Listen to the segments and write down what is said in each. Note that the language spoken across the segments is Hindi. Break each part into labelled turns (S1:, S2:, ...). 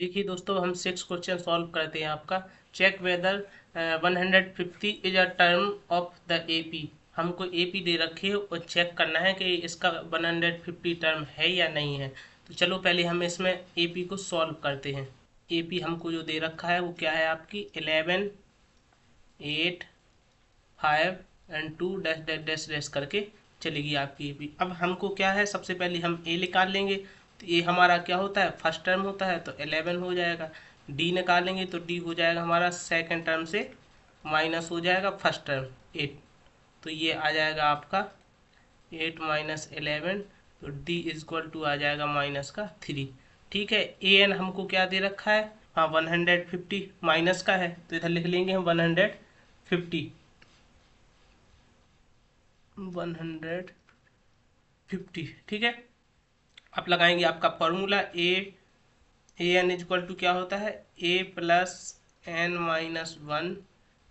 S1: देखिए दोस्तों, हम 6 क्वेश्चन सॉल्व करते हैं। आपका check whether 150 is a term of the AP. हमको एपी दे रखी है और चेक करना है कि इसका 150 टर्म है या नहीं है। तो चलो पहले हम इसमें एपी को सॉल्व करते हैं। एपी हमको जो दे रखा है वो क्या है आपकी 11 8 5 and 2 dash dash dash dash करके चलेगी आपकी एपी। अब हमको क्या है, सबसे पहले हम ए निकाल लेंगे। तो ए हमारा क्या होता है, फर्स्ट टर्म होता है तो 11 हो जाएगा। डी निकालेंगे तो डी हो जाएगा हमारा सेकंड टर्म से माइनस हो जाएगा फर्स्ट टर्म 8। तो ये आ जाएगा आपका 8 माइनस 11। तो डी इज इक्वल टू आ जाएगा माइनस का 3। ठीक है, ए एन हमको क्या दे रखा है, हाँ 150 माइनस का है तो इधर लिख लेंगे हम 150 150। ठीक है, अब लगाएंगे आपका formula a n is equal to क्या होता है, ए प्लस एन माइनस 1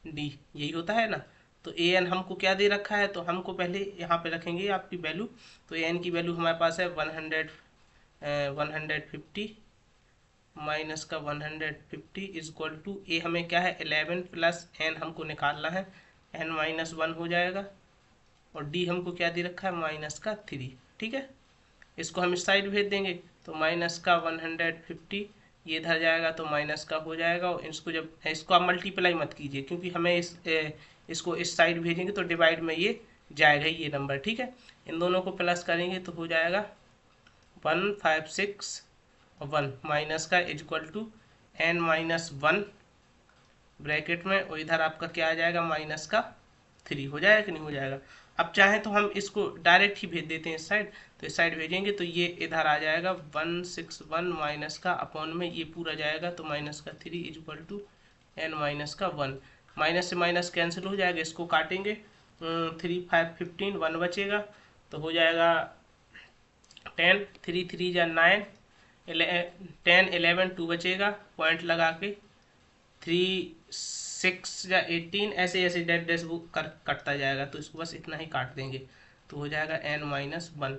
S1: डी, यही होता है ना। तो ए एन हमको क्या दे रखा है, तो हमको पहले यहाँ पे रखेंगे आपकी वैल्यू। तो ए एन की वैल्यू हमारे पास है 150 माइनस का 150 इजक्वल टू ए हमें क्या है 11 प्लस एन हमको निकालना है, एन माइनस 1 हो जाएगा। और डी हमको क्या दे रखा है माइनस का 3। ठीक है, इसको हम इस साइड भेज देंगे तो माइनस का 150 ये इधर जाएगा तो माइनस का हो जाएगा। और इसको आप मल्टीप्लाई मत कीजिए क्योंकि हमें इसको इस साइड भेजेंगे तो डिवाइड में ये जाएगा ही ये नंबर। ठीक है, इन दोनों को प्लस करेंगे तो हो जाएगा 156 माइनस का is equal to n minus 1 bracket में, और इधर आपका क्या आ जाएगा माइनस का 3 हो जाएगा कि नहीं हो जाएगा। अब चाहे तो हम इसको डायरेक्ट ही भेज देते हैं इस साइड। तो इस साइड भेजेंगे तो ये इधर आ जाएगा 161 माइनस का अपॉन में ये पूरा जाएगा तो माइनस का 3 इजक्वल टू एन माइनस का 1। माइनस से माइनस कैंसिल हो जाएगा, इसको काटेंगे 3 5 15 1 बचेगा तो हो जाएगा 10 3 3 जा 9 10 11 2 बचेगा पॉइंट लगा के 3 6 या 18 ऐसे ऐसे डेड डैश वो कटता जाएगा। तो इसको बस इतना ही काट देंगे तो हो जाएगा एन माइनस 1।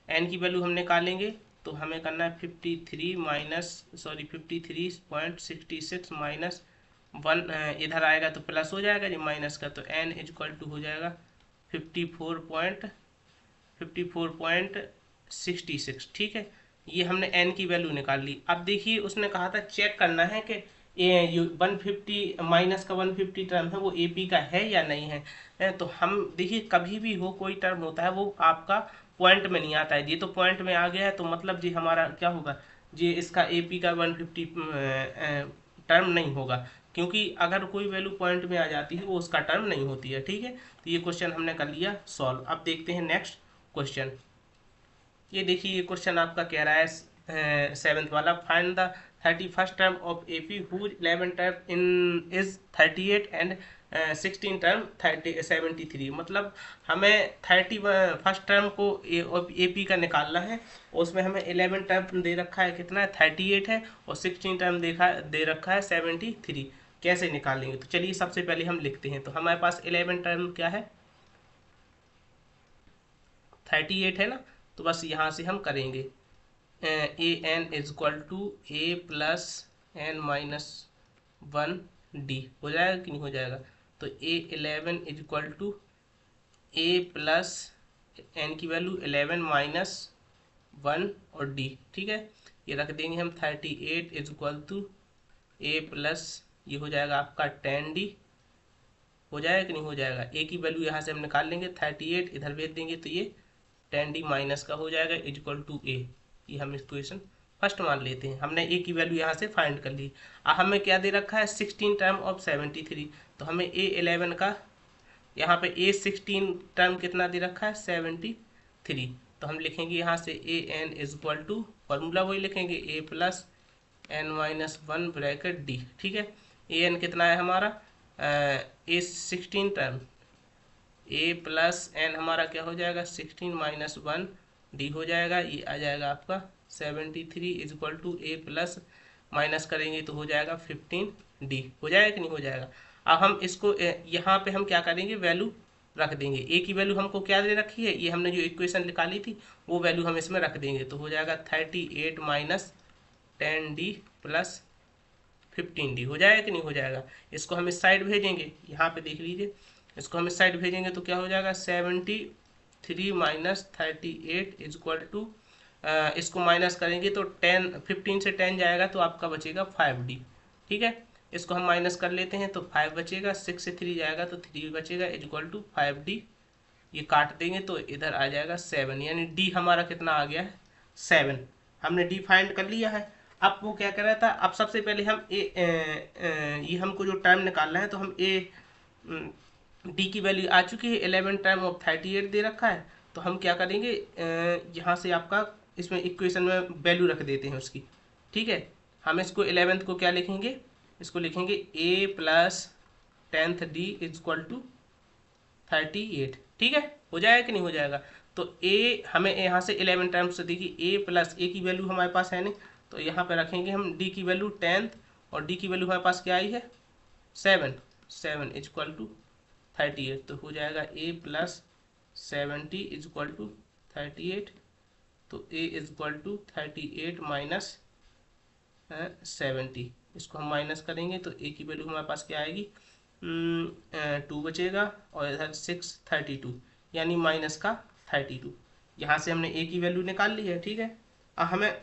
S1: एन की वैल्यू हम निकालेंगे तो हमें करना है 53.66 माइनस 1, इधर आएगा तो प्लस हो जाएगा जी माइनस का। तो एन इजक्वल टू हो जाएगा 54.66। ठीक है, ये हमने एन की वैल्यू निकाल ली। अब देखिए उसने कहा था चेक करना है कि ये 150 माइनस का 150 टर्म है वो एपी का है या नहीं है। तो हम देखिए कभी भी हो कोई टर्म होता है वो आपका पॉइंट में नहीं आता है। ये तो पॉइंट में आ गया है तो मतलब जी हमारा क्या होगा, जी इसका एपी का 150 टर्म नहीं होगा, क्योंकि अगर कोई वैल्यू पॉइंट में आ जाती है वो उसका टर्म नहीं होती है। ठीक है, तो ये क्वेश्चन हमने कर लिया सॉल्व। अब देखते हैं नेक्स्ट क्वेश्चन। ये देखिए ये क्वेश्चन आपका कह रहा है 7th वाला, find the 31st term of AP whose 11 term in is 38 and 16 term 73। मतलब हमें 31st टर्म को एपी का निकालना है। उसमें हमें 11 टर्म दे रखा है, कितना है 38 है, और 16 टर्म दे रखा है 73। कैसे निकालेंगे, तो चलिए सबसे पहले हम लिखते हैं। तो हमारे पास 11 टर्म क्या है 38 है ना, तो बस यहाँ से हम करेंगे a n is equal to a plus n minus 1 d हो जाएगा कि नहीं हो जाएगा। तो a 11 is equal to a plus n की वैल्यू 11 माइनस 1 और डी। ठीक है, ये रख देंगे हम 38 is equal to a plus ये हो जाएगा आपका 10 डी हो जाएगा कि नहीं हो जाएगा। ए की वैल्यू यहाँ से हम निकाल लेंगे 38 इधर भेज देंगे तो ये 10 डी माइनस का हो जाएगा इज इक्वल टू ए। ये हम इक्वेशन फर्स्ट मान लेते हैं, हमने ए की वैल्यू यहाँ से फाइंड कर ली। अब हमें क्या दे रखा है 16 टर्म ऑफ 73। तो हमें ए 11 का यहाँ पे ए 16 टर्म कितना दे रखा है 73। तो हम लिखेंगे यहाँ से a n is equal to formula वही लिखेंगे a plus n minus 1 bracket d. ठीक है, ए एन कितना है हमारा a 16 term a plus n हमारा क्या हो जाएगा 16 माइनस 1 डी हो जाएगा। ये आ जाएगा आपका 73 is equal to a plus minus करेंगे तो हो जाएगा 15 डी हो जाएगा कि नहीं हो जाएगा। अब हम इसको यहाँ पे हम क्या करेंगे वैल्यू रख देंगे। ए की वैल्यू हमको क्या दे रखी है, ये हमने जो इक्वेशन निकाली थी वो वैल्यू हम इसमें रख देंगे तो हो जाएगा 38 माइनस 10d प्लस 15d हो जाएगा कि नहीं हो जाएगा। इसको हम इस साइड भेजेंगे, यहाँ पे देख लीजिए, इसको हम इस साइड भेजेंगे तो क्या हो जाएगा 73 माइनस 38 इज इक्वल टू, इसको माइनस करेंगे तो 15 से 10 जाएगा तो आपका बचेगा 5d। ठीक है, इसको हम माइनस कर लेते हैं तो 5 बचेगा, 6 से 3 जाएगा तो 3 बचेगा इज इक्वल टू 5d। ये काट देंगे तो इधर आ जाएगा 7, यानी d हमारा कितना आ गया है 7। हमने d फाइंड कर लिया है। अब वो क्या कर रहा था, अब सबसे पहले हम ये हमको जो टाइम निकालना है तो हम डी की वैल्यू आ चुकी है 11 टाइम ऑफ 38 दे रखा है, तो हम क्या करेंगे यहाँ से आपका इसमें इक्वेशन में वैल्यू रख देते हैं उसकी। ठीक है, हम इसको 11th को क्या लिखेंगे, इसको लिखेंगे a plus 10th d is equal to 38। ठीक है, हो जाएगा कि नहीं हो जाएगा। तो a हमें यहाँ से 11 टाइम्स से देखिए a प्लस a की वैल्यू हमारे पास है नहीं, तो यहाँ पे रखेंगे हम d की वैल्यू 10th और d की वैल्यू हमारे पास क्या आई है 7 इज इक्वल टू 38, तो हो जाएगा a plus 70 is equal to 38, तो a is equal to 38 minus 70, इसको हम माइनस करेंगे तो a की वैल्यू हमारे पास क्या आएगी 2 बचेगा और इधर 6 32, यानी माइनस का 32। यहाँ से हमने a की वैल्यू निकाल ली है। ठीक है, अब हमें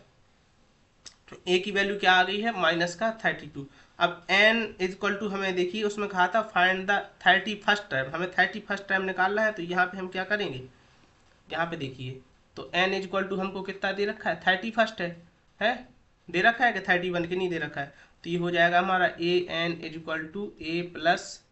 S1: a की वैल्यू क्या आ गई है माइनस का 32। अब n इज इक्वल टू हमें देखिए उसमें कहा था फाइंड द 31st टाइम, हमें 31st टाइम निकालना है, तो यहाँ पे हम क्या करेंगे, यहाँ पे देखिए तो n इज इक्वल टू हमको कितना दे रखा है 31st है दे रखा है कि 31 के नहीं दे रखा है, तो ये हो जाएगा हमारा a n is equal to a plus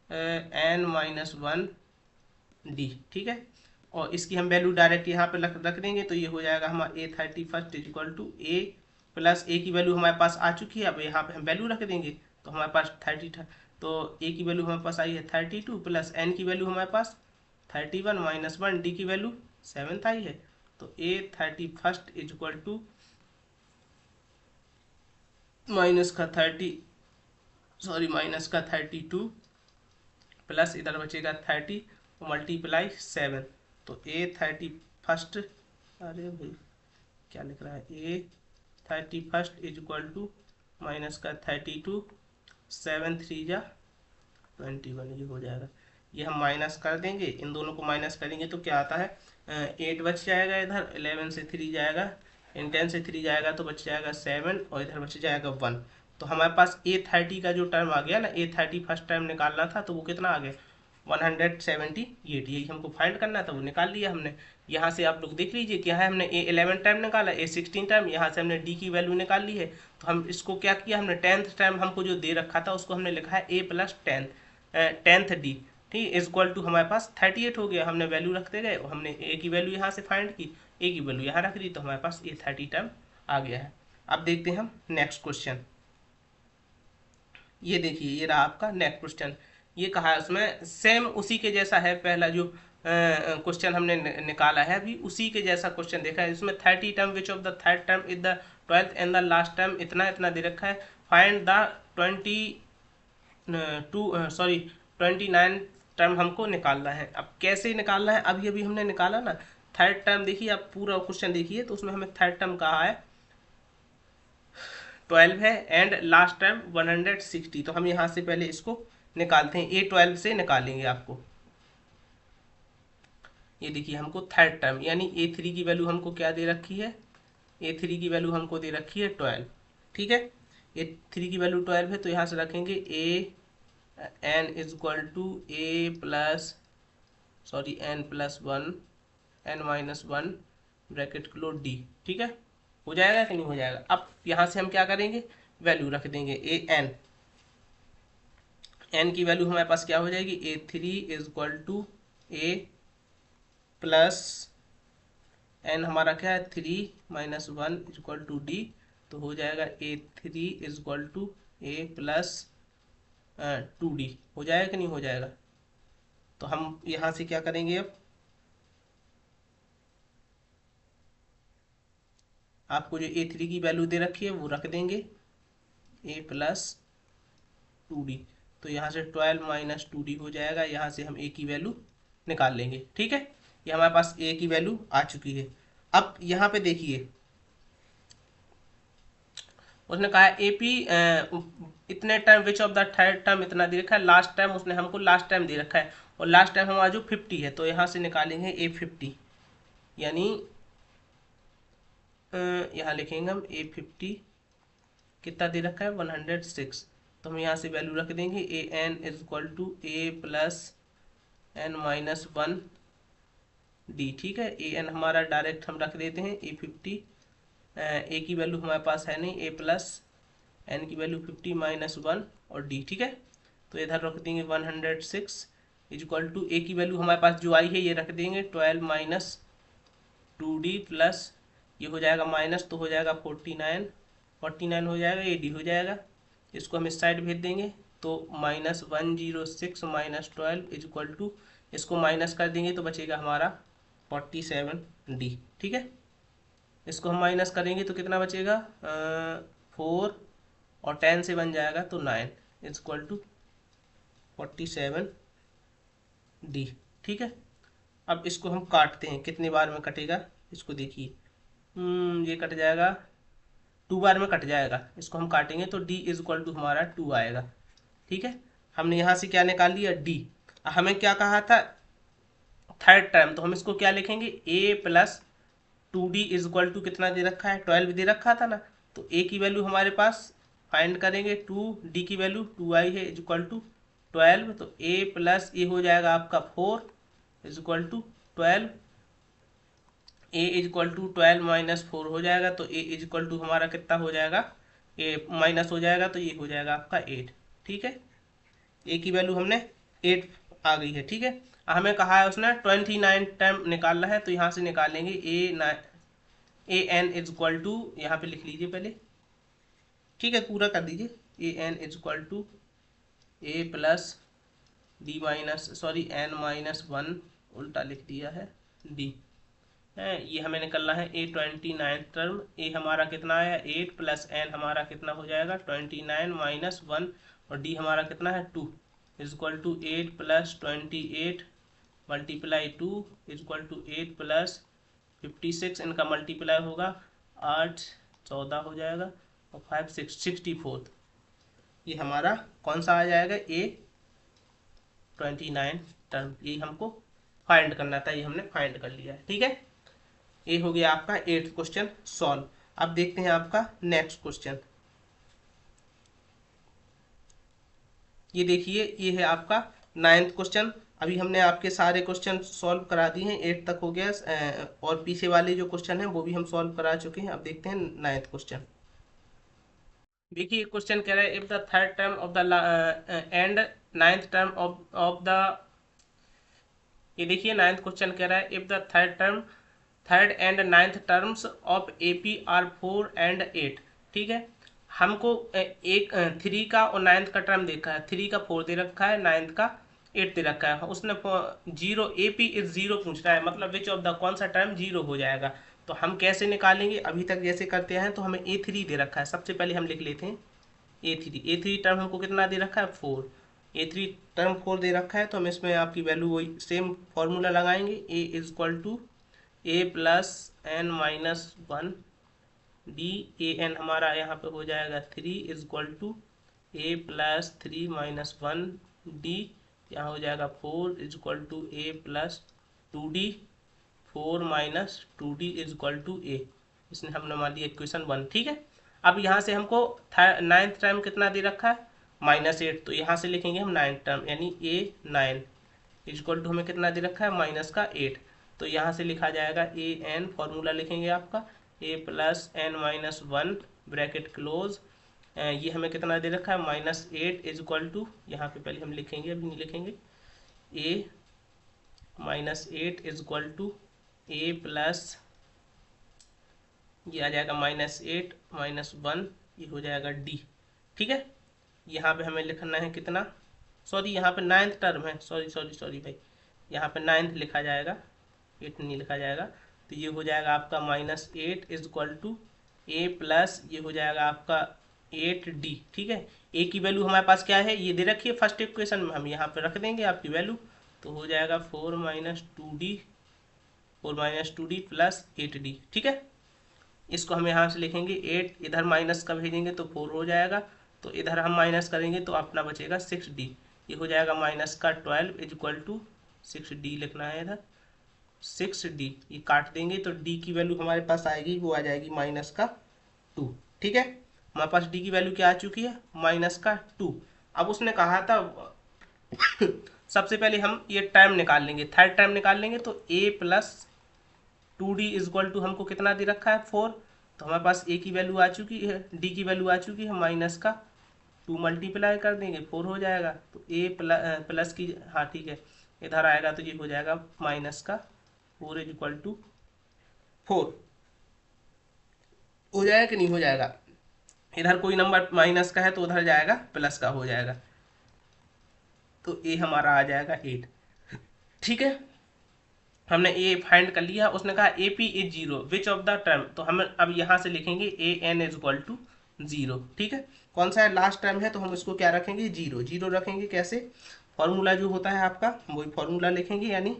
S1: n minus 1d। ठीक है, और इसकी हम वैल्यू डायरेक्ट यहाँ पे रख देंगे, तो ये हो जाएगा हमारा a 31st is equal to a plus a की वैल्यू हमारे पास आ चुकी है, अब यहाँ पे हम वैल्यू रख देंगे तो हमारे पास 30 तो a की वैल्यू हमारे पास आई है 32 प्लस n की वैल्यू हमारे पास 31 माइनस 1, d की वैल्यू 7 आई है, तो a 31st is equal to minus का 32 प्लस इधर बचेगा 30 मल्टीप्लाई 7, तो a 31st, अरे भाई क्या लिख रहा है, a 31st is equal to minus का 32 7 3 जा 21, ये हो जाएगा। ये हम माइनस कर देंगे, इन दोनों को माइनस करेंगे तो क्या आता है 8 बच जाएगा, इधर 11 से 3 जाएगा, इन 10 से 3 जाएगा तो बच जाएगा 7 और इधर बच जाएगा 1। तो हमारे पास a30 का जो टर्म आ गया ना, a31st टाइम निकालना था तो वो कितना आ गया 178, यही हमको फाइंड करना था, वो निकाल लिया हमने। यहाँ से आप लोग देख लीजिए क्या है, हमने a11 टाइम निकाला, a16 टाइम, यहाँ से हमने d की वैल्यू निकाल ली है, तो हम इसको क्या किया, हमने 10th टाइम हमको जो दे रखा था उसको हमने लिखा है a प्लस 10th d। ठीक, इज इक्वल टू हमारे पास 38 हो गया, हमने वैल्यू रखते गए, हमने a की वैल्यू यहाँ से फाइंड की, a की वैल्यू यहाँ रख दी, तो हमारे पास a30 टाइम आ गया है। अब देखते हैं हम नेक्स्ट क्वेश्चन, ये देखिए ये रहा आपका नेक्स्ट क्वेश्चन। ये कहा है उसमें सेम उसी के जैसा है, पहला जो क्वेश्चन हमने निकाला है अभी उसी के जैसा क्वेश्चन देखा है। इसमें 30 term which of the third term is the 12th and the last term, इतना इतना दे रखा है। फाइंड द 29 टर्म हमको निकालना है। अब कैसे निकालना है, अभी अभी हमने निकाला ना थर्ड टर्म, देखिए आप पूरा क्वेश्चन देखिए तो उसमें हमें थर्ड टर्म कहा है 12 है एंड लास्ट टर्म 160, तो हम यहाँ से पहले इसको निकालते हैं, A12 से निकालेंगे आपको। ये देखिए हमको थर्ड टर्म यानी A3 की वैल्यू हमको क्या दे रखी है, A3 की वैल्यू हमको दे रखी है 12। ठीक है, A3 की वैल्यू 12 है, तो यहाँ से रखेंगे n is equal to n plus 1 n minus 1 bracket close d। ठीक है, हो जाएगा कि नहीं हो जाएगा। अब यहाँ से हम क्या करेंगे, वैल्यू रख देंगे n की वैल्यू हमारे पास क्या हो जाएगी, A3 is equal to a plus n हमारा क्या है 3 minus 1 is equal to d, तो हो जाएगा A3 is equal to a plus 2d। हो जाएगा कि नहीं हो जाएगा। तो हम यहाँ से क्या करेंगे, अब आपको जो A3 की वैल्यू दे रखी है वो रख देंगे a प्लस 2d, तो यहाँ से 12 माइनस 2d हो जाएगा, यहाँ से हम a की वैल्यू निकाल लेंगे। ठीक है, ये हमारे पास a की वैल्यू आ चुकी है। अब यहाँ पे देखिए उसने कहा ए पी इतने time which of the third term इतना दे रखा है, लास्ट टाइम उसने हमको लास्ट टाइम दे रखा है और लास्ट टाइम हमारा जो 50 है, तो यहाँ से निकालेंगे ए 50, यानी यहाँ लिखेंगे हम ए 50 कितना दे रखा है 106, तो हम यहाँ से वैल्यू रख देंगे a n is equal to a plus n minus 1 d. ठीक है, ए एन हमारा डायरेक्ट हम रख देते हैं ए 50, ए की वैल्यू हमारे पास है नहीं, ए प्लस एन की वैल्यू 50 माइनस 1 और डी। ठीक है, तो इधर रख देंगे 106 इज इक्वल टू ए की वैल्यू हमारे पास जो आई है ये रख देंगे 12 माइनस 2d प्लस ये हो जाएगा माइनस, तो हो जाएगा 49 हो जाएगा, ये डी हो जाएगा, इसको हम इस साइड भेज देंगे, तो -106 माइनस 12 इज इक्वल टू, इसको माइनस कर देंगे तो बचेगा हमारा 47d। ठीक है, इसको हम माइनस करेंगे तो कितना बचेगा 4 और 10 से बन जाएगा तो 9 इज इक्वल टू 47d। ठीक है, अब इसको हम काटते हैं, कितने बार में कटेगा इसको देखिए, ये कट जाएगा 2 बार में कट जाएगा, इसको हम काटेंगे तो d इज इक्वल टू हमारा 2 आएगा। ठीक है, हमने यहाँ से क्या निकाल लिया d, हमें क्या कहा था थर्ड टर्म, तो हम इसको क्या लिखेंगे a plus 2d is equal to कितना दे रखा है 12 दे रखा था ना, तो a की वैल्यू हमारे पास फाइंड करेंगे 2, d की वैल्यू 2 आई है इज इक्वल टू 12, तो a प्लस ये हो जाएगा आपका 4 is equal to 12, a is equal to 12 minus 4 हो जाएगा, तो a इज इक्वल टू हमारा कितना हो जाएगा, a माइनस हो जाएगा तो ये हो जाएगा आपका 8। ठीक है, a की वैल्यू हमने 8 आ गई है। ठीक है, हमें कहा है उसने 29 टाइम निकालना है, तो यहाँ से निकालेंगे a n is equal to, यहाँ पे लिख लीजिए पहले, ठीक है पूरा कर दीजिए, a n is equal to a plus d minus sorry n minus 1 उल्टा लिख दिया है डी है, ये हमें निकलना है ए 29 टर्म, ए हमारा कितना आया 8 प्लस एन हमारा कितना हो जाएगा 29 माइनस 1 और डी हमारा कितना है 2 is equal to 8 plus 28 multiply 2 is equal to 8 plus 56, इनका मल्टीप्लाई होगा 8 14 हो जाएगा और 5 6 64, ये हमारा कौन सा आ जाएगा ए 29 टर्म, ये हमको फाइंड करना था, ये हमने फाइंड कर लिया है। ठीक है, ये हो गया आपका 8th क्वेश्चन सॉल्व। अब देखते हैं आपका नेक्स्ट क्वेश्चन, ये देखिए ये है आपका 9th क्वेश्चन। अभी हमने आपके सारे क्वेश्चन सॉल्व करा दिए हैं, 8 तक हो गया और पीछे वाले जो क्वेश्चन हैं वो भी हम सॉल्व करा चुके हैं। अब देखते हैं 9th क्वेश्चन। देखिए क्वेश्चन कह रहा है if the third term of the end 9th term of the, ये देखिए 9th क्वेश्चन कह रहा है if the third and 9th terms of A P R 4 and 8। ठीक है, हमको एक 3 का और 9th का टर्म देखा है, 3 का 4 दे रखा है, 9th का 8 दे रखा है, उसने 0 ए पी इज 0 पूछ रहा है, मतलब विच ऑफ द कौन सा टर्म 0 हो जाएगा, तो हम कैसे निकालेंगे, अभी तक जैसे करते हैं, तो हमें A3 दे रखा है, सबसे पहले हम लिख लेते हैं A3 टर्म हमको कितना दे रखा है 4, A3 टर्म 4 दे रखा है, तो हम इसमें आपकी वैल्यू वही सेम फॉर्मूला लगाएंगे, A is equal to a plus n minus 1 d, a n हमारा यहाँ पे हो जाएगा 3 is equal to a plus 3 minus 1 d, यहाँ हो जाएगा 4 is equal to a plus 2d 4 minus 2d is equal to a, इसने हमने मान लिया इक्वेशन 1। ठीक है, अब यहाँ से हमको 9th टर्म कितना दे रखा है -8, तो यहाँ से लिखेंगे हम 9th टर्म, यानी ए 9 इज इक्वल टू हमें कितना दे रखा है माइनस का 8, तो यहाँ से लिखा जाएगा ए एन, फॉर्मूला लिखेंगे आपका a plus n minus 1 bracket close, ये हमें कितना दे रखा है -8 इज इक्वल टू, यहाँ पे पहले हम लिखेंगे अभी नहीं लिखेंगे, a -8 is equal to a plus ये आ जाएगा -8 माइनस 1, ये हो जाएगा डी। ठीक है, यहाँ पे हमें लिखना है कितना, सॉरी यहाँ पे 9th टर्म है, सॉरी भाई, यहाँ पे 9th लिखा जाएगा, 8 नहीं लिखा जाएगा, तो ये हो जाएगा आपका -8 is equal to a plus ये हो जाएगा आपका 8d। ठीक है, ए की वैल्यू हमारे पास क्या है ये दे रखी है फर्स्ट इक्वेशन में, हम यहाँ पे रख देंगे आपकी वैल्यू, तो हो जाएगा 4 माइनस 2d प्लस 8d। ठीक है, इसको हम यहाँ से लिखेंगे 8, इधर माइनस का भेजेंगे तो 4 हो जाएगा, तो इधर हम माइनस करेंगे तो अपना बचेगा 6d। ये हो जाएगा माइनस का 12 इक्वल टू 6d लिखना है इधर 6d। ये काट देंगे तो d की वैल्यू हमारे पास आएगी, वो आ जाएगी माइनस का 2। ठीक है, हमारे पास d की वैल्यू क्या आ चुकी है, माइनस का 2। अब उसने कहा था सबसे पहले हम ये टर्म निकाल लेंगे, थर्ड टर्म निकाल लेंगे, तो a plus 2d equal to हमको कितना दे रखा है 4, तो हमारे पास a की वैल्यू आ चुकी है, d की वैल्यू आ चुकी है माइनस का 2 मल्टीप्लाई कर देंगे 4 हो जाएगा, तो a प्लस की, हाँ ठीक है, इधर आएगा तो ये हो जाएगा माइनस का 4 इजक्वल टू 4 हो जाएगा कि नहीं हो जाएगा। इधर कोई नंबर माइनस का है तो उधर जाएगा प्लस का हो जाएगा, तो a हमारा आ जाएगा 8। ठीक है, हमने a फाइंड कर लिया। उसने कहा A P is 0 which of the term, तो हम अब यहाँ से लिखेंगे ए एन इज इक्वल टू 0। ठीक है, कौन सा है लास्ट टर्म है तो हम इसको क्या रखेंगे 0, 0 रखेंगे। कैसे, फॉर्मूला जो होता है आपका वही फॉर्मूला लिखेंगे, यानी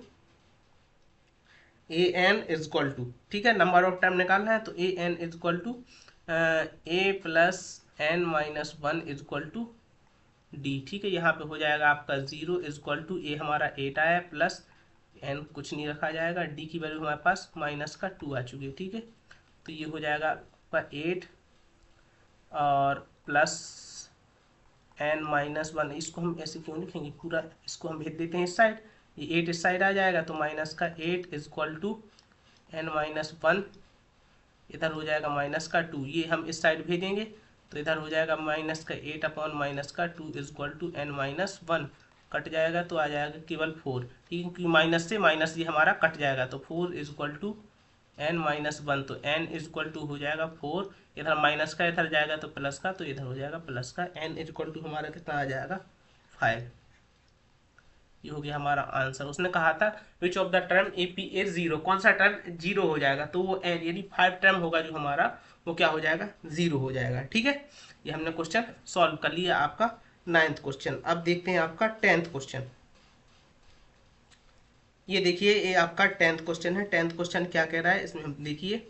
S1: a n is equal to, ठीक है, नंबर ऑफ टर्म निकालना है तो a n is equal to a plus n minus 1 is equal to d. ठीक है, यहाँ पे हो जाएगा आपका 0 इज इक्वल टू ए हमारा 8 आया प्लस एन कुछ नहीं रखा जाएगा, डी की वैल्यू हमारे पास माइनस का 2 आ चुकी है। ठीक है, तो ये हो जाएगा आपका 8 और प्लस एन माइनस 1। इसको हम ऐसे क्यों लिखेंगे, पूरा इसको हम भेज देते हैं इस साइड, ये 8 इस साइड आ जाएगा, तो माइनस का 8 is equal to n minus 1, इधर हो जाएगा माइनस का 2, ये हम इस साइड भेजेंगे तो इधर हो जाएगा माइनस का 8 अपॉन माइनस का 2 is equal to n minus 1, cut जाएगा तो आ जाएगा केवल 4। ठीक है, क्योंकि माइनस से माइनस ये हमारा कट जाएगा, तो 4 is equal to n minus 1, तो एन इज इक्वल टू हो जाएगा 4, इधर माइनस का इधर जाएगा तो प्लस का, तो इधर हो जाएगा प्लस का, एन इज इक्वल टू हमारा कितना आ जाएगा 5। ये हो गया हमारा आंसर। उसने कहा था which of the term A P is 0, कौन सा टर्म 0 हो जाएगा, तो वो एन यानी 5 टर्म होगा जो हमारा वो क्या हो जाएगा 0 हो जाएगा। ठीक है, ये हमने क्वेश्चन सॉल्व कर लिया आपका 9th क्वेश्चन। अब देखते हैं आपका 10th क्वेश्चन। ये देखिए ये आपका 10th क्वेश्चन है। 10th क्वेश्चन क्या कह रहा है, इसमें हम देखिए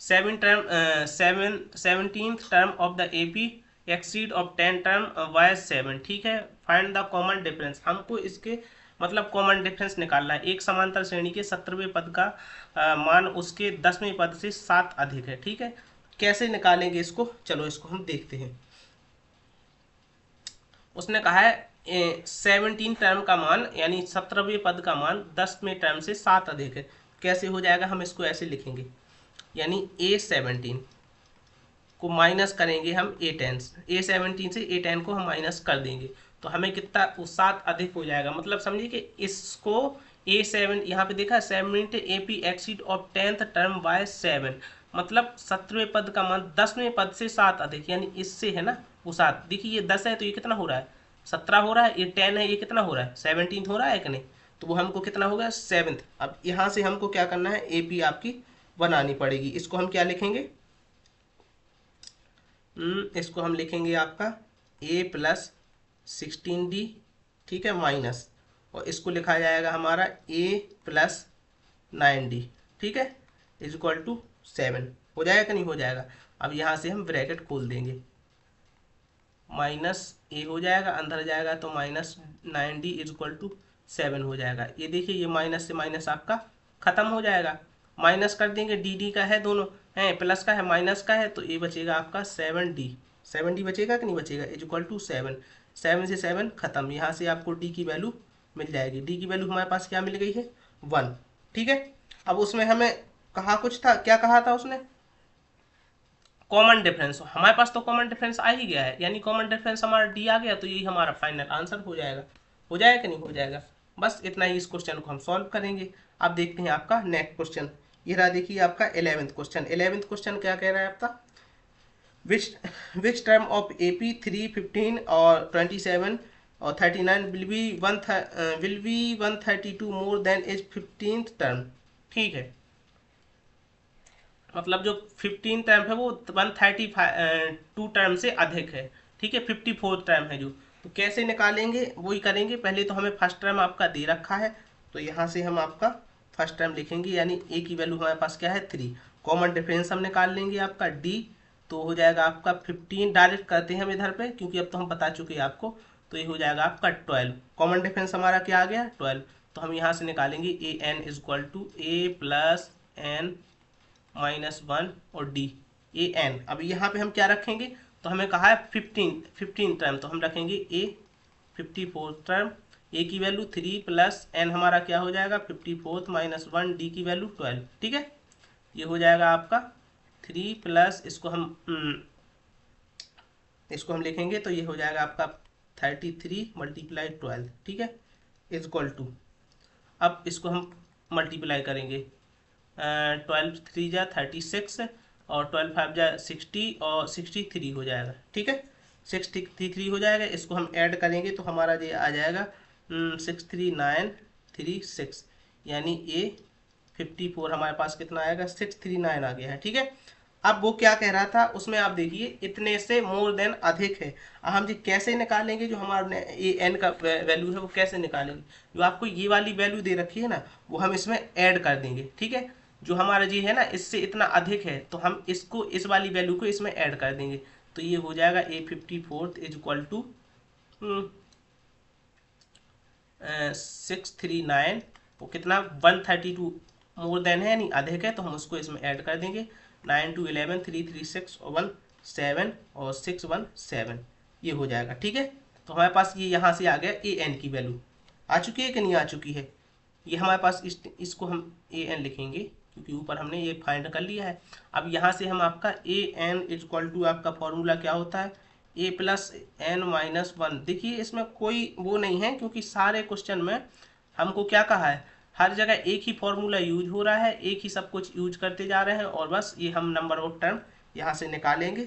S1: 17th term of the AP exceed of 10 term by 7। ठीक है, फाइंड द कॉमन डिफरेंस, हमको इसके मतलब कॉमन डिफरेंस निकालना है। एक समांतर श्रेणी के 17वें पद का मान उसके 10वें पद से 7 अधिक है। ठीक है, कैसे निकालेंगे इसको, चलो इसको हम देखते हैं। उसने कहा है 17 टर्म का मान यानी 17वें पद का मान 10वें टर्म से 7 अधिक है। कैसे हो जाएगा, हम इसको ऐसे लिखेंगे, यानी A17 को माइनस करेंगे हम A10, A17 से A10 को हम माइनस कर देंगे तो हमें कितना 7 अधिक हो जाएगा। मतलब समझिए कि इसको A7 यहाँ पे देखा 7 AP exceed of 10th term by 7, मतलब 17वें पद का मान 10वें पद से 7 अधिक, यानी इससे है ना वो 7। देखिए ये 10 है तो ये कितना हो रहा है 17 हो रहा है, ये 10 है ये कितना हो रहा है 17 हो रहा है कि नहीं, तो वो हमको कितना होगा 7th। अब यहाँ से हमको क्या करना है AP आपकी बनानी पड़ेगी। इसको हम क्या लिखेंगे, इसको हम लिखेंगे आपका A प्लस 16D, ठीक है, माइनस, और इसको लिखा जाएगा हमारा A प्लस 9D, ठीक है, इज इक्वल टू 7। हो जाएगा कि नहीं हो जाएगा। अब यहाँ से हम ब्रैकेट खोल देंगे, माइनस A हो जाएगा, अंदर जाएगा तो minus 9D is equal to 7 हो जाएगा। ये देखिए ये माइनस से माइनस आपका खत्म हो जाएगा, माइनस कर देंगे, डी का है दोनों है, प्लस का है माइनस का है, तो ये बचेगा आपका 7D बचेगा कि नहीं बचेगा, इज इक्वल टू 7। 7 से 7 खत्म, यहाँ से आपको डी की वैल्यू मिल जाएगी। डी की वैल्यू हमारे पास क्या मिल गई है 1। ठीक है, अब उसमें हमें कहा कुछ था, क्या कहा था उसने, कॉमन डिफरेंस। हमारे पास तो कॉमन डिफरेंस आ ही गया है, यानी कॉमन डिफरेंस हमारा डी आ गया, तो यही हमारा फाइनल आंसर हो जाएगा। हो जाएगा कि नहीं हो जाएगा, बस इतना ही इस क्वेश्चन को हम सॉल्व करेंगे। अब देखते हैं आपका नेक्स्ट क्वेश्चन। ये रहा देखिए आपका 11th क्वेश्चन। 11th क्वेश्चन क्या कह रहा है आपका, विच टर्म ऑफ AP 3, 15 और 27 और 39 will be 132 more than is 15th term. ठीक है, मतलब जो 15 टर्म है वो 132 टर्म से अधिक है। ठीक है, 54 टर्म है जो, तो कैसे निकालेंगे वही करेंगे। पहले तो हमें फर्स्ट टर्म आपका दे रखा है, तो यहाँ से हम आपका फर्स्ट टर्म लिखेंगे, यानी A की वैल्यू हमारे पास क्या है 3, कॉमन डिफरेंस हम निकाल लेंगे आपका डी, तो हो जाएगा आपका 15, डायरेक्ट करते हैं हम इधर पे क्योंकि अब तो हम बता चुके हैं आपको, तो ये हो जाएगा आपका 12। कॉमन डिफरेंस हमारा क्या आ गया 12, तो हम यहाँ से निकालेंगे a n is equal to a plus n minus 1 और डी ए एन। अब यहाँ पे हम क्या रखेंगे, तो हमें कहा है 15 टर्म, तो हम रखेंगे ए 54 टर्म, ए की वैल्यू 3 प्लस एन हमारा क्या हो जाएगा 54 माइनस 1, डी की वैल्यू 12। ठीक है, ये हो जाएगा आपका 3 प्लस इसको हम लिखेंगे तो ये हो जाएगा आपका 33 मल्टीप्लाई 12। ठीक है, इज इक्वल टू, अब इसको हम मल्टीप्लाई करेंगे, 12 3 जा 36 और 12 5 जा 60 और 63 हो जाएगा। ठीक है, 63 हो जाएगा, इसको हम ऐड करेंगे तो हमारा ये आ जाएगा 63936, यानी ए 54 हमारे पास कितना आएगा 639 आ गया है। ठीक है, अब वो क्या कह रहा था उसमें आप देखिए इतने से मोर देन अधिक है। अब हम जी कैसे निकालेंगे, जो हमारे ए एन का वैल्यू है वो कैसे निकालेंगे, जो आपको ये वाली वैल्यू दे रखी है ना वो हम इसमें ऐड कर देंगे। ठीक है, जो हमारा जी है ना इससे इतना अधिक है तो हम इसको इस वाली वैल्यू को इसमें ऐड कर देंगे, तो ये हो जाएगा ए 54 इज इक्वल टू 639, वो कितना 132 मोर देन है यानी अधिक है, तो हम उसको इसमें ऐड कर देंगे। 9 2 11 3 3 6 1 7 और 6 1 7, ये हो जाएगा। ठीक है, तो हमारे पास ये यहाँ से आ गया ए एन की वैल्यू आ चुकी है कि नहीं आ चुकी है, ये हमारे पास इसको हम ए एन लिखेंगे क्योंकि ऊपर हमने ये फाइंड कर लिया है। अब यहाँ से हम आपका ए एन इज इक्वल टू आपका फॉर्मूला क्या होता है ए प्लस एन माइनस 1। देखिए इसमें कोई वो नहीं है क्योंकि सारे क्वेश्चन में हमको क्या कहा है, हर जगह एक ही फॉर्मूला यूज हो रहा है, एक ही सब कुछ यूज करते जा रहे हैं और बस ये हम नंबर ऑफ टर्म यहाँ से निकालेंगे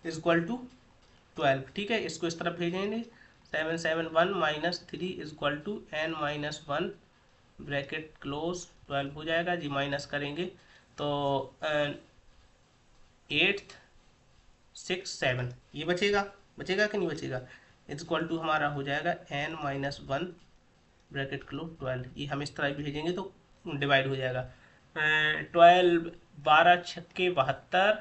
S1: इज इक्वल टू 12। ठीक है, इसको इस तरफ भेजेंगे 771 minus 3 is equal to n minus 1 bracket close 12 हो जाएगा जी, माइनस करेंगे तो 8 6 7 ये बचेगा कि नहीं बचेगा, इज इक्वल टू हमारा हो जाएगा एन माइनस 1 ब्रैकेट क्लोज 12। ये हम इस तरह भेजेंगे तो डिवाइड हो जाएगा 12 12 छक्के 72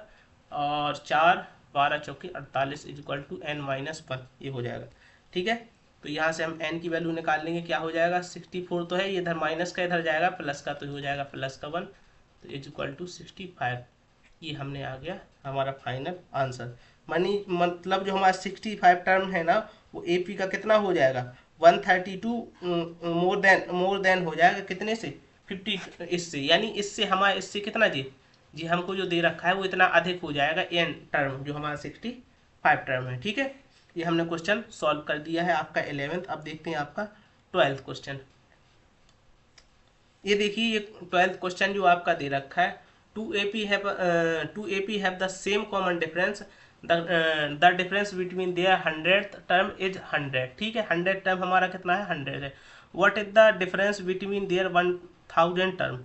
S1: और 4 12 चौके 48 is equal to n minus 1, ये हो जाएगा। ठीक है, तो यहाँ से हम n की वैल्यू निकाल लेंगे, क्या हो जाएगा 64 तो है, ये इधर माइनस का इधर जाएगा प्लस का, तो हो जाएगा प्लस का 1, तो इज इक्वल टू 65। ये हमने आ गया हमारा फाइनल आंसर। मतलब जो हमारा 65 टर्म है ना वो एपी का कितना हो जाएगा 132 मोर देन हो जाएगा कितने से 50 इससे, यानी इससे हमारा इससे कितना जी हमको जो दे रखा है वो इतना अधिक हो जाएगा एन टर्म जो हमारा 65 टर्म है। ठीक है, ये हमने क्वेश्चन सॉल्व कर दिया है आपका 11th। अब देखते हैं आपका 12th क्वेश्चन। ये देखिए ये 12th क्वेश्चन जो आपका दे रखा है, 2AP have the same common difference, the difference between their 100th term is 100। ठीक है, 100 टर्म हमारा कितना है 100 है। what is the difference between their 1000 term,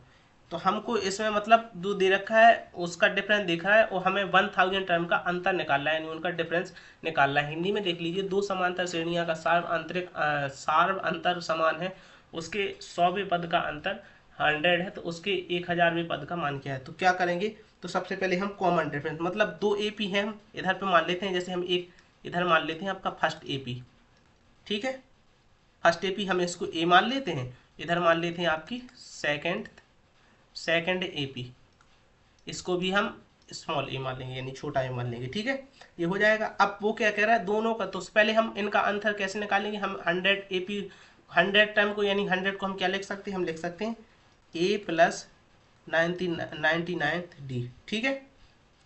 S1: तो हमको इसमें मतलब जो दे रखा है उसका डिफरेंस देख रहा है और हमें 1000 टर्म का अंतर निकालना है, यानी उनका डिफरेंस निकालना है। हिंदी में देख लीजिए, दो समांतर श्रेणियां का सार्व अंतर समान है, उसके 100वें पद का अंतर 100 है तो उसके 1000वें पद का मान क्या है। तो क्या करेंगे, तो सबसे पहले हम कॉमन डिफरेंस मतलब दो एपी हैं हम इधर पे मान लेते हैं, जैसे हम एक इधर मान लेते हैं आपका फर्स्ट एपी। ठीक है, फर्स्ट एपी हम इसको ए मान लेते हैं, इधर मान लेते हैं आपकी सेकंड एपी, इसको भी हम स्मॉल ए मान लेंगे यानी छोटा ए मान लेंगे। ठीक है, ये हो जाएगा। अब वो क्या कह रहा है दोनों का, तो पहले हम इनका अंतर कैसे निकालेंगे, हम 100 एपी 100 टर्म को यानी 100 को हम क्या लिख सकते हैं, हम लिख सकते हैं ए प्लस 99 डी। ठीक है,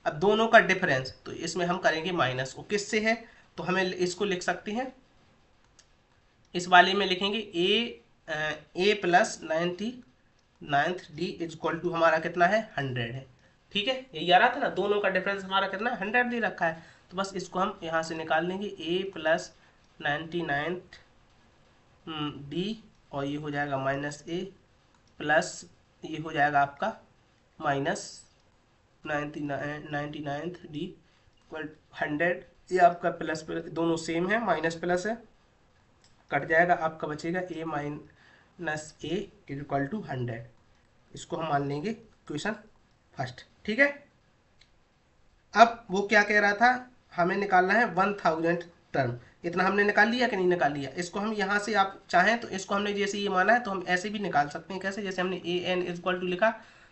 S1: अब दोनों का डिफरेंस तो इसमें हम करेंगे माइनस, वो किससे है तो हमें इसको लिख सकते हैं, इस वाले में लिखेंगे a plus 99 d is equal to हमारा कितना है 100 है। ठीक है, यही आ रहा था ना, दोनों का डिफरेंस हमारा कितना 100 दे रखा है, तो बस इसको हम यहाँ से निकाल लेंगे ए प्लस 99 डी और ये हो जाएगा माइनस ए प्लस ये हो जाएगा आपका माइनस 99 डी 100, ये आपका प्लस दोनों सेम है, माइनस प्लस है, कट जाएगा, आपका बचेगा a minus a is equal to 100। इसको हम मान लेंगे क्वेश्चन फर्स्ट। ठीक है। अब वो क्या कह रहा था, हमें निकालना है 1000 टर्म। इतना हमने निकाल लिया कि नहीं निकाल लिया। इसको हम यहाँ से आप चाहें तो इसको हमने जैसे ये माना है तो हम ऐसे भी निकाल सकते हैं। कैसे? जैसे हमने ए एन इजक्वल टू लिखा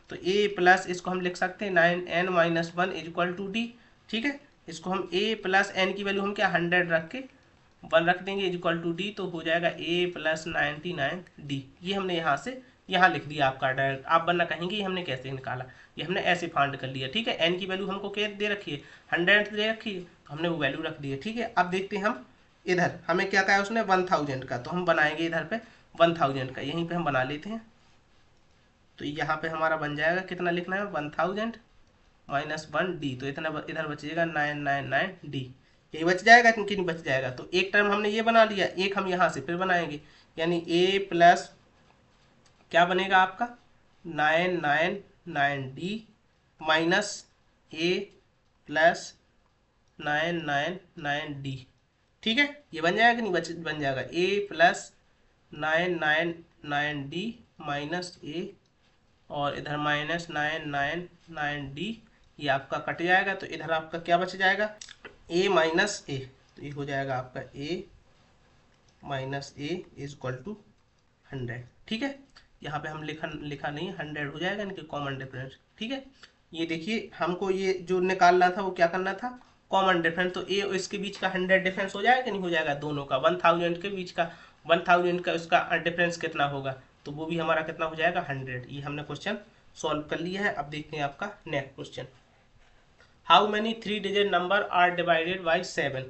S1: तो ए प्लस इसको हम लिख सकते हैं 9n minus 1 equal to d. ठीक है, इसको हम ए प्लस एन की वैल्यू हम क्या 100 रख के 1 रख देंगे इजक्वल टू डी, तो हो जाएगा ए प्लस 99 डी। ये हमने यहाँ से यहाँ लिख दिया आपका डायरेक्ट। आप बनना कहेंगे ये हमने कैसे निकाला, ये हमने ऐसे फाइंड कर लिया। ठीक है, एन की वैल्यू हमको क्या दे रखी है 100 दे रखी है, तो हमने वो वैल्यू रख दी है। ठीक है, अब देखते हैं हम इधर हमें क्या कहा है उसने 1000 का, तो हम बनाएंगे इधर पे 1000 का, यहीं पे हम बना लेते हैं। तो यहाँ पे हमारा बन जाएगा, कितना लिखना है 1000 माइनस 1 डी, तो इतना इधर बचेगा 999 डी। यही बच जाएगा कि नहीं बच जाएगा। तो एक टर्म हमने ये बना लिया, एक हम यहाँ से फिर बनाएंगे, यानी ए प्लस क्या बनेगा आपका 999 डी माइनस ए प्लस 999 डी। ठीक है, ये बन जाएगा कि नहीं बन जाएगा ए प्लस 999 डी माइनस ए और इधर माइनस 999 डी, ये आपका कट जाएगा। तो इधर आपका क्या बच जाएगा ए माइनस ए, तो ये हो जाएगा आपका a minus a is equal to 100। ठीक है, यहाँ पे हम लिखा नहीं 100 हो जाएगा, इनके कॉमन डिफरेंस। ठीक है, ये देखिए हमको ये जो निकालना था वो क्या करना था कॉमन डिफरेंस। तो ए और इसके बीच का 100 डिफरेंस हो जाएगा कि नहीं हो जाएगा, दोनों का 1000 के बीच का 1000 का उसका डिफरेंस कितना होगा, तो वो भी हमारा कितना हो जाएगा 100। ये हमने क्वेश्चन सॉल्व कर लिया है। अब देखते हैं आपका next question, how many 3 digit number are divided by 7।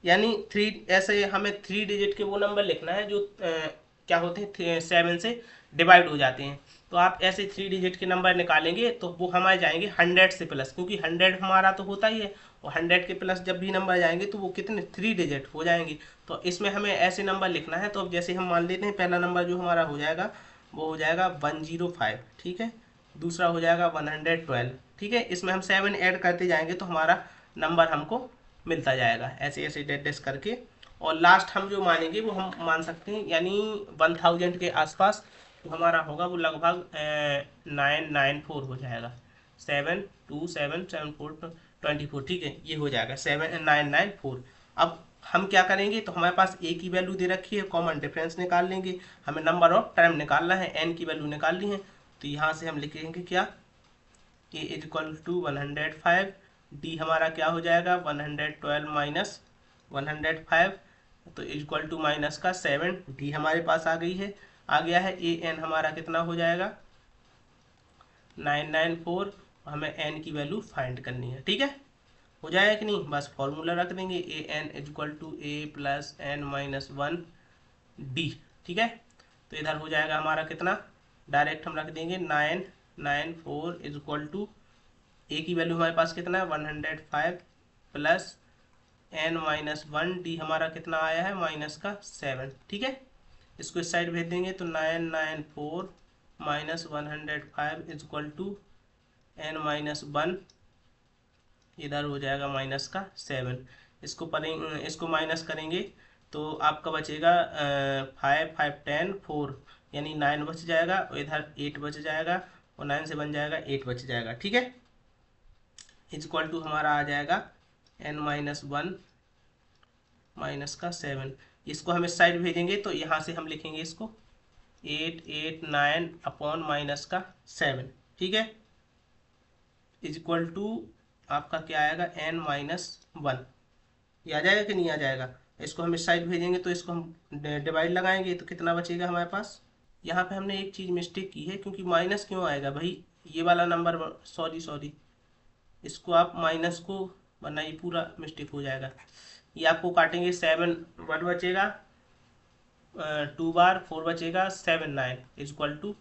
S1: यानी 3 ऐसे हमें 3 डिजिट के वो नंबर लिखना है जो क्या होते हैं 7 से डिवाइड हो जाते हैं। तो आप ऐसे 3 डिजिट के नंबर निकालेंगे तो वो हमारे जाएंगे 100 से प्लस, क्योंकि 100 हमारा तो होता ही है, और 100 के प्लस जब भी नंबर जाएंगे तो वो कितने 3 डिजिट हो जाएंगे। तो इसमें हमें ऐसे नंबर लिखना है। तो अब जैसे हम मान लेते हैं पहला नंबर जो हमारा हो जाएगा वो हो जाएगा 105। ठीक है, दूसरा हो जाएगा 112। ठीक है, इसमें हम 7 ऐड करते जाएंगे तो हमारा नंबर हमको मिलता जाएगा ऐसे ऐसे डेट करके। और लास्ट हम जो मानेंगे वो हम मान सकते हैं यानी 1000 के आसपास, तो हमारा होगा वो लगभग 994 हो जाएगा। 7 2 7 7 4 24। ठीक है, ये हो जाएगा 7994। अब हम क्या करेंगे, तो हमारे पास ए की वैल्यू दे रखी है, कॉमन डिफरेंस निकाल लेंगे। हमें नंबर ऑफ टर्म निकालना है, एन की वैल्यू निकाल ली है, तो यहाँ से हम लिखेंगे क्या ए इज इक्वल टू 105, डी हमारा क्या हो जाएगा 112 माइनस 105, तो इक्वल टू माइनस का 7, डी हमारे पास आ गई है, आ गया है। ए एन हमारा कितना हो जाएगा 994, हमें एन की वैल्यू फाइंड करनी है। ठीक है, हो जाएगा कि नहीं, बस फॉर्मूला रख देंगे a n equal to a plus n minus 1 d. ठीक है, तो इधर हो जाएगा हमारा कितना, डायरेक्ट हम रख देंगे 994 इज इक्वल टू ए की वैल्यू हमारे पास कितना है 105 प्लस एन माइनस 1 डी हमारा कितना आया है माइनस का 7। ठीक है, इसको इस साइड भेज देंगे तो 994 minus 105 is equal to n minus 1, इधर हो जाएगा माइनस का 7। इसको माइनस करेंगे तो आपका बचेगा 5 5 10 4, यानी 9 बच जाएगा और इधर 8 बच जाएगा और 9 से बन जाएगा 8 बच जाएगा। ठीक है, इज इक्वल टू हमारा आ जाएगा एन माइनस 1 माइनस का 7। इसको हम इस साइड भेजेंगे तो यहाँ से हम लिखेंगे इसको 889 अपॉन माइनस का 7। ठीक है, इज इक्वल टू आपका क्या आएगा एन माइनस 1, ये आ जाएगा कि नहीं आ जाएगा। इसको हम इस साइड भेजेंगे तो इसको हम डिवाइड लगाएंगे तो कितना बचेगा हमारे पास। यहाँ पे हमने एक चीज़ मिस्टेक की है, क्योंकि माइनस क्यों आएगा भाई, ये वाला नंबर सॉरी इसको आप माइनस को, वरना ये पूरा मिस्टेक हो जाएगा। ये आपको काटेंगे 7 1 बचेगा 2 बार 4 बचेगा 7 9 is equal to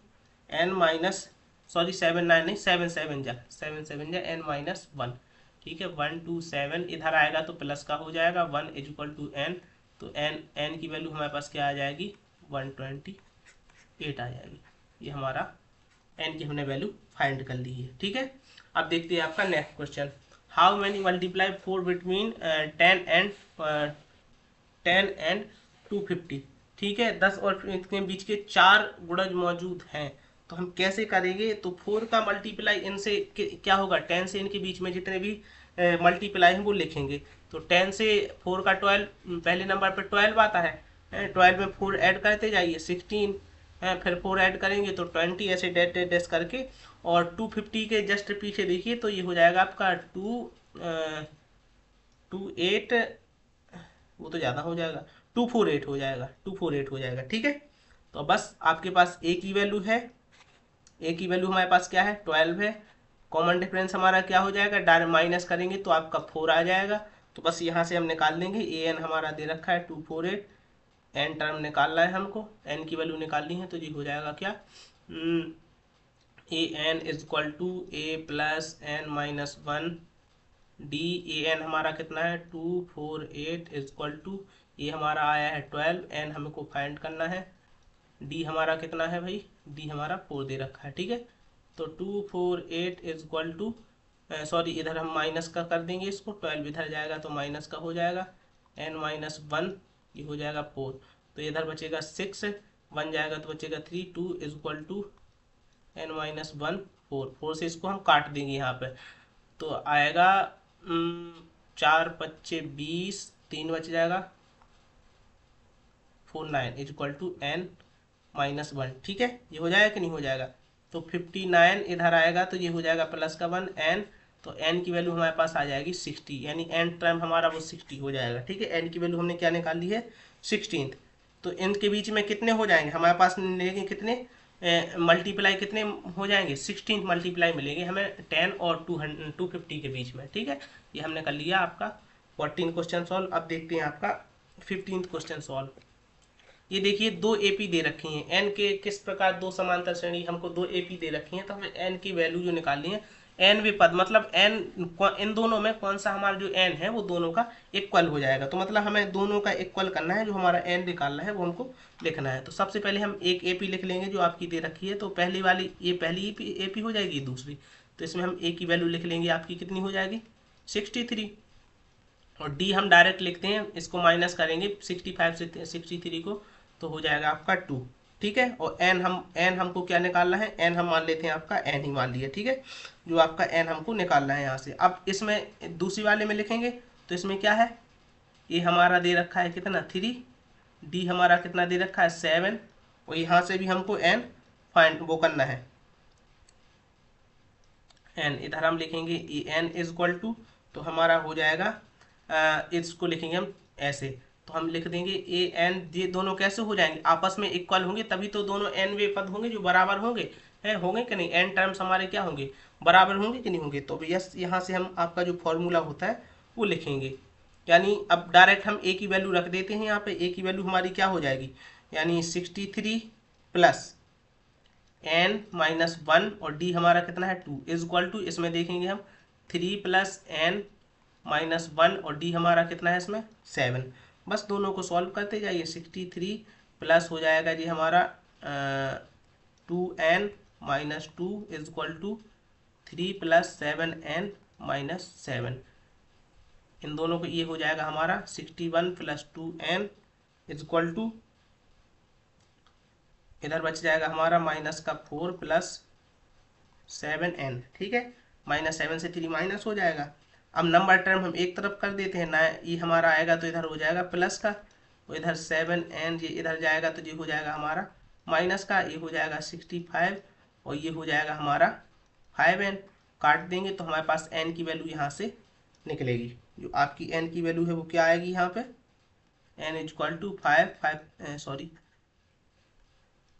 S1: n minus 7 9 नहीं 7 7 जा एन माइनस 1। ठीक है, 1 2 7 इधर आएगा तो प्लस का हो जाएगा 1 इज इक्वल टू एन, तो एन की वैल्यू हमारे पास क्या आ जाएगी 128 आ जाएगी। ये हमारा एन की हमने वैल्यू फाइंड कर ली है। ठीक है, अब देखते हैं आपका next question, how many multiply 4 between 10 and 250। ठीक है, 10 और इसके बीच के 4 गुणज मौजूद हैं, तो हम कैसे करेंगे, तो 4 का मल्टीप्लाई इनसे क्या होगा, 10 से इनके बीच में जितने भी मल्टीप्लाई हैं वो लिखेंगे। तो 10 से 4 का 12, पहले नंबर पर 12 आता है, 12 में 4 ऐड करते जाइए 16, फिर 4 ऐड करेंगे तो 20, ऐसे डैश डैश डैश करके। और 250 के जस्ट पीछे देखिए तो ये हो जाएगा आपका 228, वो तो ज़्यादा हो जाएगा, 248 हो जाएगा, 248 हो जाएगा। ठीक है, तो बस आपके पास एक ही वैल्यू है, एक ही वैल्यू हमारे पास क्या है, 12 है। कॉमन डिफरेंस हमारा क्या हो जाएगा, डायरेक्ट माइनस करेंगे तो आपका 4 आ जाएगा। तो बस यहाँ से हम निकाल देंगे, ए एन हमारा दे रखा है 248, एन टर्म निकालना है हमको, एन की वैल्यू निकालनी है, तो ये हो जाएगा क्या, a n is equal to a plus n minus 1 d. A n हमारा कितना है 248 इज इक्वल टू, ये हमारा आया है 12, एन हमको फाइंड करना है, डी हमारा कितना है भाई, डी हमारा 4 दे रखा है। ठीक है, तो 248 इज इक्वल टू, सॉरी इधर हम माइनस का कर देंगे इसको, 12 इधर जाएगा तो माइनस का हो जाएगा, एन माइनस 1 ये हो जाएगा 4, तो इधर बचेगा 6, 1 जाएगा तो बचेगा 3, 2 is equal to n minus 1 4, 4 से इसको हम काट देंगे यहाँ पे, तो आएगा 4 पच्चे 20, 3 बच जाएगा 49 is equal to n minus 1। ठीक है, ये हो जाएगा कि नहीं हो जाएगा, तो 59 इधर आएगा तो ये हो जाएगा प्लस का 1 एन, तो एन की वैल्यू हमारे पास आ जाएगी 60, यानी एन टर्म हमारा वो 60 हो जाएगा। ठीक है, एन की वैल्यू हमने क्या निकाल ली है 16। तो इनके बीच में कितने हो जाएंगे हमारे पास, लेकिन कितने मल्टीप्लाई कितने हो जाएंगे, 16 मल्टीप्लाई मिलेंगे हमें 10 और 250 के बीच में। ठीक है, ये हमने कर लिया आपका 14 क्वेश्चन सॉल्व। अब देखते हैं आपका 15th क्वेश्चन सॉल्व। ये देखिए दो एपी दे रखी हैं, एन के किस प्रकार दो समांतर श्रेणी, हमको दो एपी दे रखी हैं, तो हमें एन की वैल्यू जो निकालनी है, एन वे पद मतलब एन, इन दोनों में कौन सा हमारा जो एन है वो दोनों का इक्वल हो जाएगा, तो मतलब हमें दोनों का इक्वल करना है, जो हमारा एन निकालना है वो हमको लिखना है। तो सबसे पहले हम एक एपी लिख लेंगे जो आपकी दे रखी है, तो पहली वाली ये पहली एपी हो जाएगी, दूसरी, तो इसमें हम ए की वैल्यू लिख लेंगे, आपकी कितनी हो जाएगी 63, और डी हम डायरेक्ट लिखते हैं, इसको माइनस करेंगे 65 से 63 को, तो हो जाएगा आपका 2। ठीक है, और एन हमको क्या निकालना है, एन हम मान लेते हैं आपका एन ही मान लिया। ठीक है, जो आपका एन हमको निकालना है यहाँ से। अब इसमें दूसरी वाले में लिखेंगे तो इसमें क्या है, ये हमारा दे रखा है कितना 3, डी हमारा कितना दे रखा है 7, और यहाँ से भी हमको एन फाइंड वो करना है, एन इधर हम लिखेंगे ए एन इज इक्वल टू, तो हमारा हो जाएगा इसको लिखेंगे हम ऐसे, तो हम लिख देंगे ए एन, ये दोनों कैसे हो जाएंगे, आपस में इक्वल होंगे तभी तो दोनों एन वे पद होंगे जो बराबर होंगे, है होंगे कि नहीं, एन टर्म्स हमारे क्या होंगे, बराबर होंगे कि नहीं होंगे। तो यस, यहाँ से हम आपका जो फॉर्मूला होता है वो लिखेंगे, यानी अब डायरेक्ट हम ए की वैल्यू रख देते हैं यहाँ पे, ए की वैल्यू हमारी क्या हो जाएगी, यानी 63 प्लस एन माइनस 1, और डी हमारा कितना है 2 इज इक्वल टू, इसमें देखेंगे हम 3 प्लस एन माइनस 1, और डी हमारा कितना है इसमें 7। बस दोनों को सॉल्व करते जाइए, 63 प्लस हो जाएगा जी हमारा 2n minus 2 is equal to 3 plus 7n minus 7, इन दोनों को ये हो जाएगा हमारा 61 plus 2n is equal to, इधर बच जाएगा हमारा माइनस का 4 प्लस 7n। ठीक है, माइनस 7 से 3 माइनस हो जाएगा। अब नंबर टर्म हम एक तरफ कर देते हैं ना, ये हमारा आएगा तो इधर हो जाएगा प्लस का, और इधर 7n ये इधर जाएगा तो ये हो जाएगा हमारा माइनस का, ये हो जाएगा 65, और ये हो जाएगा हमारा 5n, काट देंगे तो हमारे पास n की वैल्यू यहाँ से निकलेगी, जो आपकी n की वैल्यू है वो क्या आएगी यहाँ पे, n is equal to 5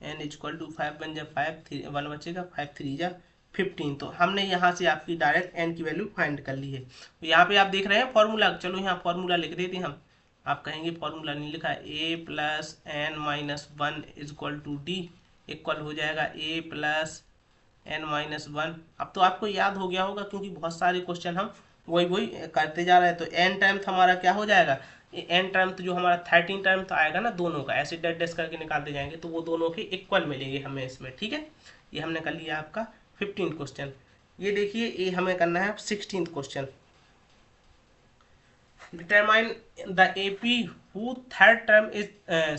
S1: n equal to 5 बन जा 5 1 बचेगा, 5 3 जा 15। तो हमने यहाँ से आपकी डायरेक्ट n की वैल्यू फाइंड कर ली है। तो यहाँ पे आप देख रहे हैं फॉर्मूला, चलो यहाँ फॉर्मूला लिख देते हैं हम, आप कहेंगे फॉर्मूला नहीं लिखा, a plus n minus 1 is equal to d, equal हो जाएगा a प्लस एन माइनस 1। अब तो आपको याद हो गया होगा क्योंकि बहुत सारे क्वेश्चन हम वही वही करते जा रहे हैं। तो एन टाइम हमारा क्या हो जाएगा, एन टर्म तो जो हमारा 13 टर्म तो आएगा ना, दोनों का ऐसे डेट डेस करके निकालते जाएंगे तो वो दोनों के इक्वल मिलेंगे हमें इसमें। ठीक है, ये हमने कर लिया आपका 15 क्वेश्चन। ये देखिए ये हमें करना है 16th question, determine the AP who third term is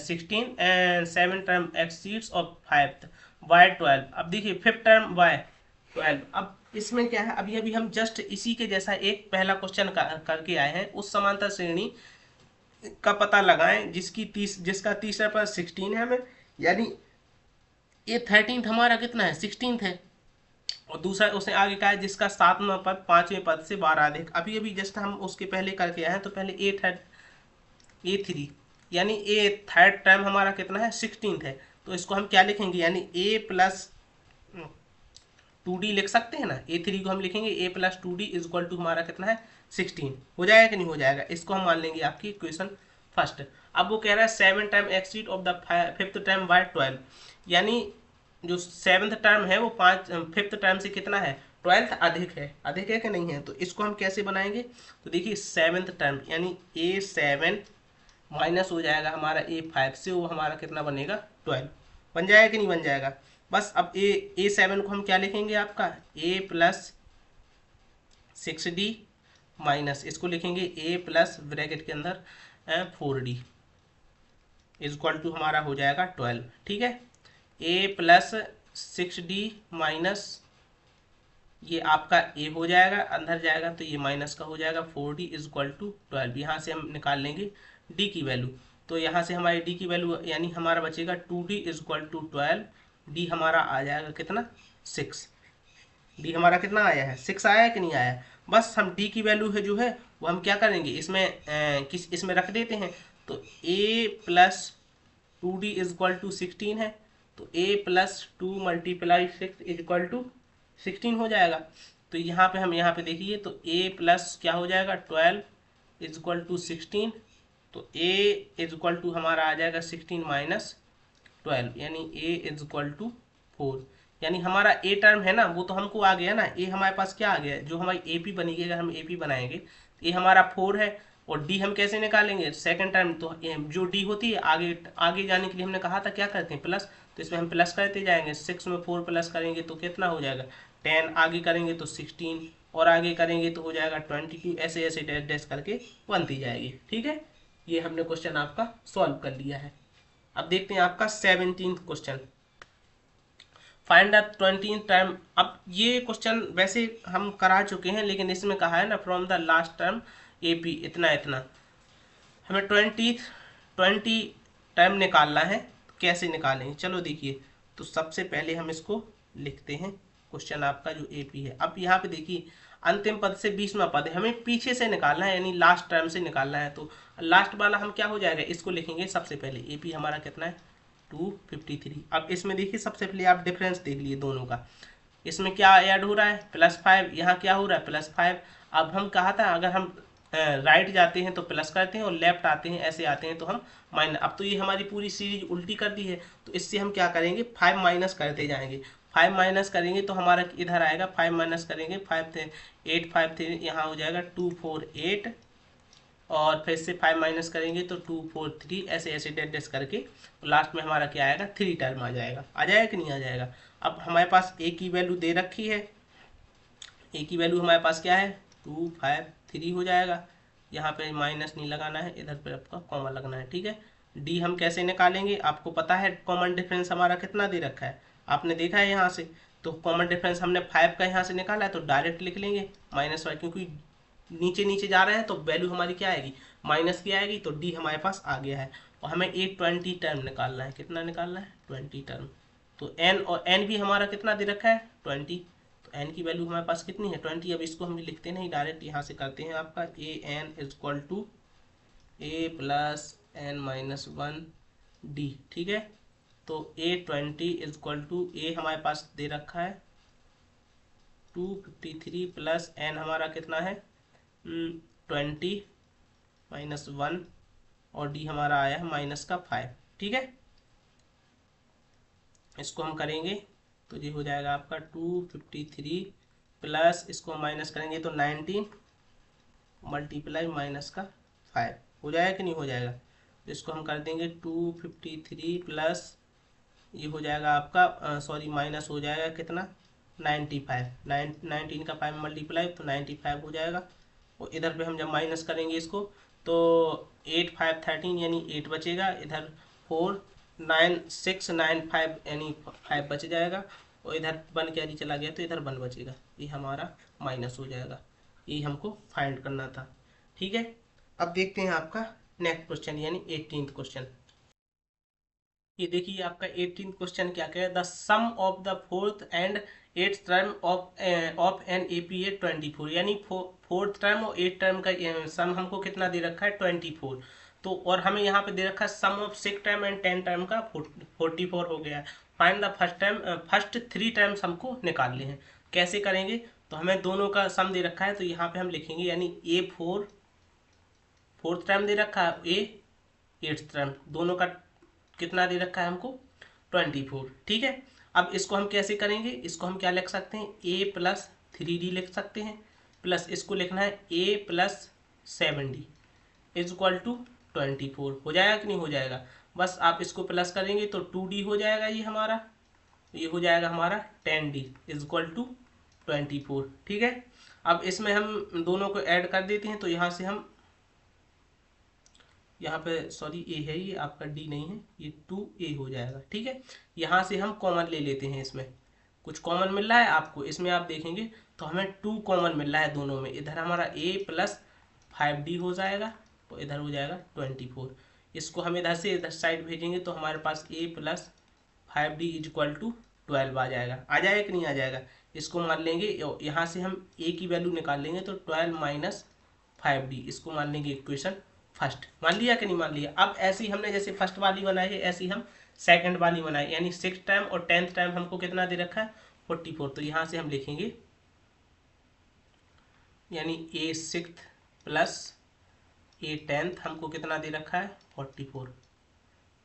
S1: 16 and 7 term exceeds of 5th। By 12। अब देखिए फिफ्थ टर्म वाई 12। अब इसमें क्या है, अभी अभी हम जस्ट इसी के जैसा एक पहला क्वेश्चन करके आए हैं। उस समांतर श्रेणी का पता लगाएं जिसका तीसरा पद 16 है हमें, यानी ये 13th हमारा कितना है, 16th है। और दूसरा उसने आगे कहा है जिसका 7वां पद 5वें पद से 12 अधिक। अभी अभी जस्ट हम उसके पहले करके आए हैं, तो पहले A3, यानी ए थर्ड टर्म हमारा कितना है, 16th है। तो इसको हम क्या लिखेंगे, यानी A प्लस 2D लिख सकते हैं ना। A3 को हम लिखेंगे A plus 2D is equal to हमारा कितना है, 16। हो जाएगा कि नहीं हो जाएगा, इसको हम मान लेंगे आपकी इक्वेशन फर्स्ट। अब वो कह रहा है 7 time exceed of the fifth term by 12, यानी जो 7th टर्म है वो फिफ्थ टर्म से कितना है, 12th अधिक है कि नहीं है। तो इसको हम कैसे बनाएंगे, तो देखिए 7th टर्म यानी A7 माइनस हो जाएगा हमारा A5 से, वो हमारा कितना बनेगा, 12। बन जाएगा कि नहीं बन जाएगा। बस अब A7 को हम क्या लिखेंगे, आपका A प्लस 6D माइनस इसको लिखेंगे A प्लस ब्रैकेट के अंदर 4D इज इक्वल टू हमारा हो जाएगा 12। ठीक है, A प्लस 6D माइनस ये आपका A हो जाएगा, अंदर जाएगा तो ये माइनस का हो जाएगा 4D इज इक्वल टू 12। यहाँ से हम निकाल लेंगे D की वैल्यू। तो यहाँ से हमारी D की वैल्यू यानी हमारा बचेगा 2D is equal to 12। D हमारा आ जाएगा कितना, 6। D हमारा कितना आया है, 6 आया है कि नहीं आया। बस हम D की वैल्यू है जो है वो हम क्या करेंगे, इसमें रख देते हैं। तो A plus 2D is equal to 16 है, तो A plus 2 multiply 6 is equal to 16 हो जाएगा। तो यहाँ पे हम यहाँ पे देखिए तो A प्लस क्या हो जाएगा, 12 इज इक्वल टू 16। तो A इज इक्वल टू हमारा आ जाएगा 16 माइनस 12, यानी A इज इक्वल टू 4। यानी हमारा A टर्म है ना वो तो हमको आ गया ना, A हमारे पास क्या आ गया, जो हमारी AP बनेगी, अगर हम AP बनाएंगे A हमारा 4 है। और D हम कैसे निकालेंगे, सेकंड टर्म। तो जो D होती है आगे आगे जाने के लिए हमने कहा था क्या करते हैं, प्लस। तो इसमें हम प्लस करते जाएंगे, 6 में 4 प्लस करेंगे तो कितना हो जाएगा 10, आगे करेंगे तो 16, और आगे करेंगे तो हो जाएगा 22, ऐसे ऐसे डैश डैश करके बनती जाएगी। ठीक है, ये हमने क्वेश्चन आपका सॉल्व कर लिया है। अब देखते हैं आपका 17th question, find the 20th term. अब ये क्वेश्चन वैसे हम करा चुके हैं, लेकिन इसमें कहा है ना from the last term AP इतना इतना, हमें 20 टर्म निकालना है। तो कैसे निकालेंगे, चलो देखिए। तो सबसे पहले हम इसको लिखते हैं, क्वेश्चन आपका जो AP है। अब यहाँ पे देखिए अंतिम पद से 20वां पद है, हमें पीछे से निकालना है, यानी लास्ट टर्म से निकालना है। तो लास्ट वाला हम क्या हो जाएगा, इसको लिखेंगे सबसे पहले। AP हमारा कितना है, 253। अब इसमें देखिए सबसे पहले आप डिफरेंस देख लिए दोनों का, इसमें क्या ऐड हो रहा है, +5, यहाँ क्या हो रहा है, +5। अब हम कहा था अगर हम राइट जाते हैं तो प्लस करते हैं, और लेफ्ट आते हैं ऐसे आते हैं तो हम माइनस। अब तो ये हमारी पूरी सीरीज उल्टी कर दी है, तो इससे हम क्या करेंगे, 5 माइनस करते जाएंगे। 5 माइनस करेंगे तो हमारा इधर आएगा, 5 माइनस करेंगे 5 थे 8, 5 थे, यहाँ हो जाएगा 2 4 8, और फिर से 5 माइनस करेंगे तो 2 4 3, ऐसे ऐसे डैश डैश करके लास्ट में हमारा क्या आएगा, 3 टर्म आ जाएगा कि नहीं आ जाएगा। अब हमारे पास A की वैल्यू दे रखी है, A की वैल्यू हमारे पास क्या है, 2 5 3 हो जाएगा। यहाँ पे माइनस नहीं लगाना है, इधर पे आपका कॉमन लगना है। ठीक है, D हम कैसे निकालेंगे, आपको पता है कॉमन डिफरेंस हमारा कितना दे रखा है, आपने देखा है यहाँ से। तो कॉमन डिफरेंस हमने 5 का यहाँ से निकाला है, तो डायरेक्ट लिख लेंगे -5, क्योंकि नीचे नीचे जा रहे हैं तो वैल्यू हमारी क्या आएगी, माइनस की आएगी। तो D हमारे पास आ गया है, और हमें एक 20 टर्म निकालना है। कितना निकालना है, 20 टर्म। तो N, और N भी हमारा कितना दे रखा है, 20। तो N की वैल्यू हमारे पास कितनी है, 20। अब इसको हम लिखते नहीं, डायरेक्ट यहाँ से करते हैं आपका AN is equal to A plus N minus 1D। ठीक है, तो A20 is equal to A हमारे पास दे रखा है 253 प्लस N हमारा कितना है 20 माइनस 1, और D हमारा आया है माइनस का 5। ठीक है, इसको हम करेंगे तो ये हो जाएगा आपका 253 प्लस इसको माइनस करेंगे तो 19 मल्टीप्लाई माइनस का 5 हो जाएगा कि नहीं हो जाएगा। तो इसको हम कर देंगे 253 प्लस ये हो जाएगा आपका सॉरी माइनस हो जाएगा कितना 95, 19 का 5 मल्टीप्लाई तो 95 हो जाएगा। और इधर पे हम जब माइनस करेंगे इसको तो 8 5 13 यानी 8 बचेगा, इधर 4 9695 यानी 5 बच जाएगा, और इधर 1 कैरी चला गया तो इधर 1 बचेगा, ये हमारा माइनस हो जाएगा। ये हमको फाइंड करना था। ठीक है, अब देखते हैं आपका नेक्स्ट क्वेश्चन यानी 18th क्वेश्चन। ये देखिए आपका 18th क्वेश्चन क्या कह रहा है, the sum of the fourth and eighth term of an एपीए 24, यानी फोर्थ टर्म और एट टर्म का सम हमको कितना दे रखा है 24। तो और हमें यहाँ पे दे रखा है सम ऑफ 6 टर्म एंड 10 टर्म का 44 हो गया है। फाइंड द फर्स्ट 3 टर्म्स हमको निकालने हैं। कैसे करेंगे, तो हमें दोनों का सम दे रखा है, तो यहाँ पे हम लिखेंगे यानी A4 फोर्थ टर्म दे रखा है, ए एट्थ टर्म, दोनों का कितना दे रखा है हमको 24। ठीक है, अब इसको हम कैसे करेंगे, इसको हम क्या लिख सकते हैं, a प्लस 3d लिख सकते हैं, प्लस इसको लिखना है a plus 7d is equal to 24। हो जाएगा कि नहीं हो जाएगा, बस आप इसको प्लस करेंगे तो 2d हो जाएगा, ये हो जाएगा हमारा 10d इज इक्वल टू 24। ठीक है, अब इसमें हम दोनों को ऐड कर देते हैं, तो यहाँ से हम यहाँ पे सॉरी ए है, ये आपका डी नहीं है, ये 2a हो जाएगा। ठीक है, यहाँ से हम कॉमन ले लेते हैं, इसमें कुछ कॉमन मिल रहा है आपको, इसमें आप देखेंगे तो हमें 2 कॉमन मिल रहा है दोनों में, इधर हमारा a प्लस 5d हो जाएगा, तो इधर हो जाएगा 24। इसको हम इधर से इधर साइड भेजेंगे तो हमारे पास a plus 5d is equal to 12 आ जाएगा। आ जाएगा कि नहीं आ जाएगा, इसको मान लेंगे, यहाँ से हम a की वैल्यू निकाल लेंगे, तो 12 माइनस 5d, इसको मान लेंगे इक्वेशन फर्स्ट। मान लिया कि नहीं मान लिया। अब ऐसी हमने जैसे फर्स्ट वाली बनाई है, ऐसी हम सेकंड वाली बनाई, यानी 6 टाइम और 10th टाइम हमको कितना दे रखा है 44। तो यहाँ से हम लिखेंगे यानी a 6th plus a 10th हमको कितना दे रखा है 44।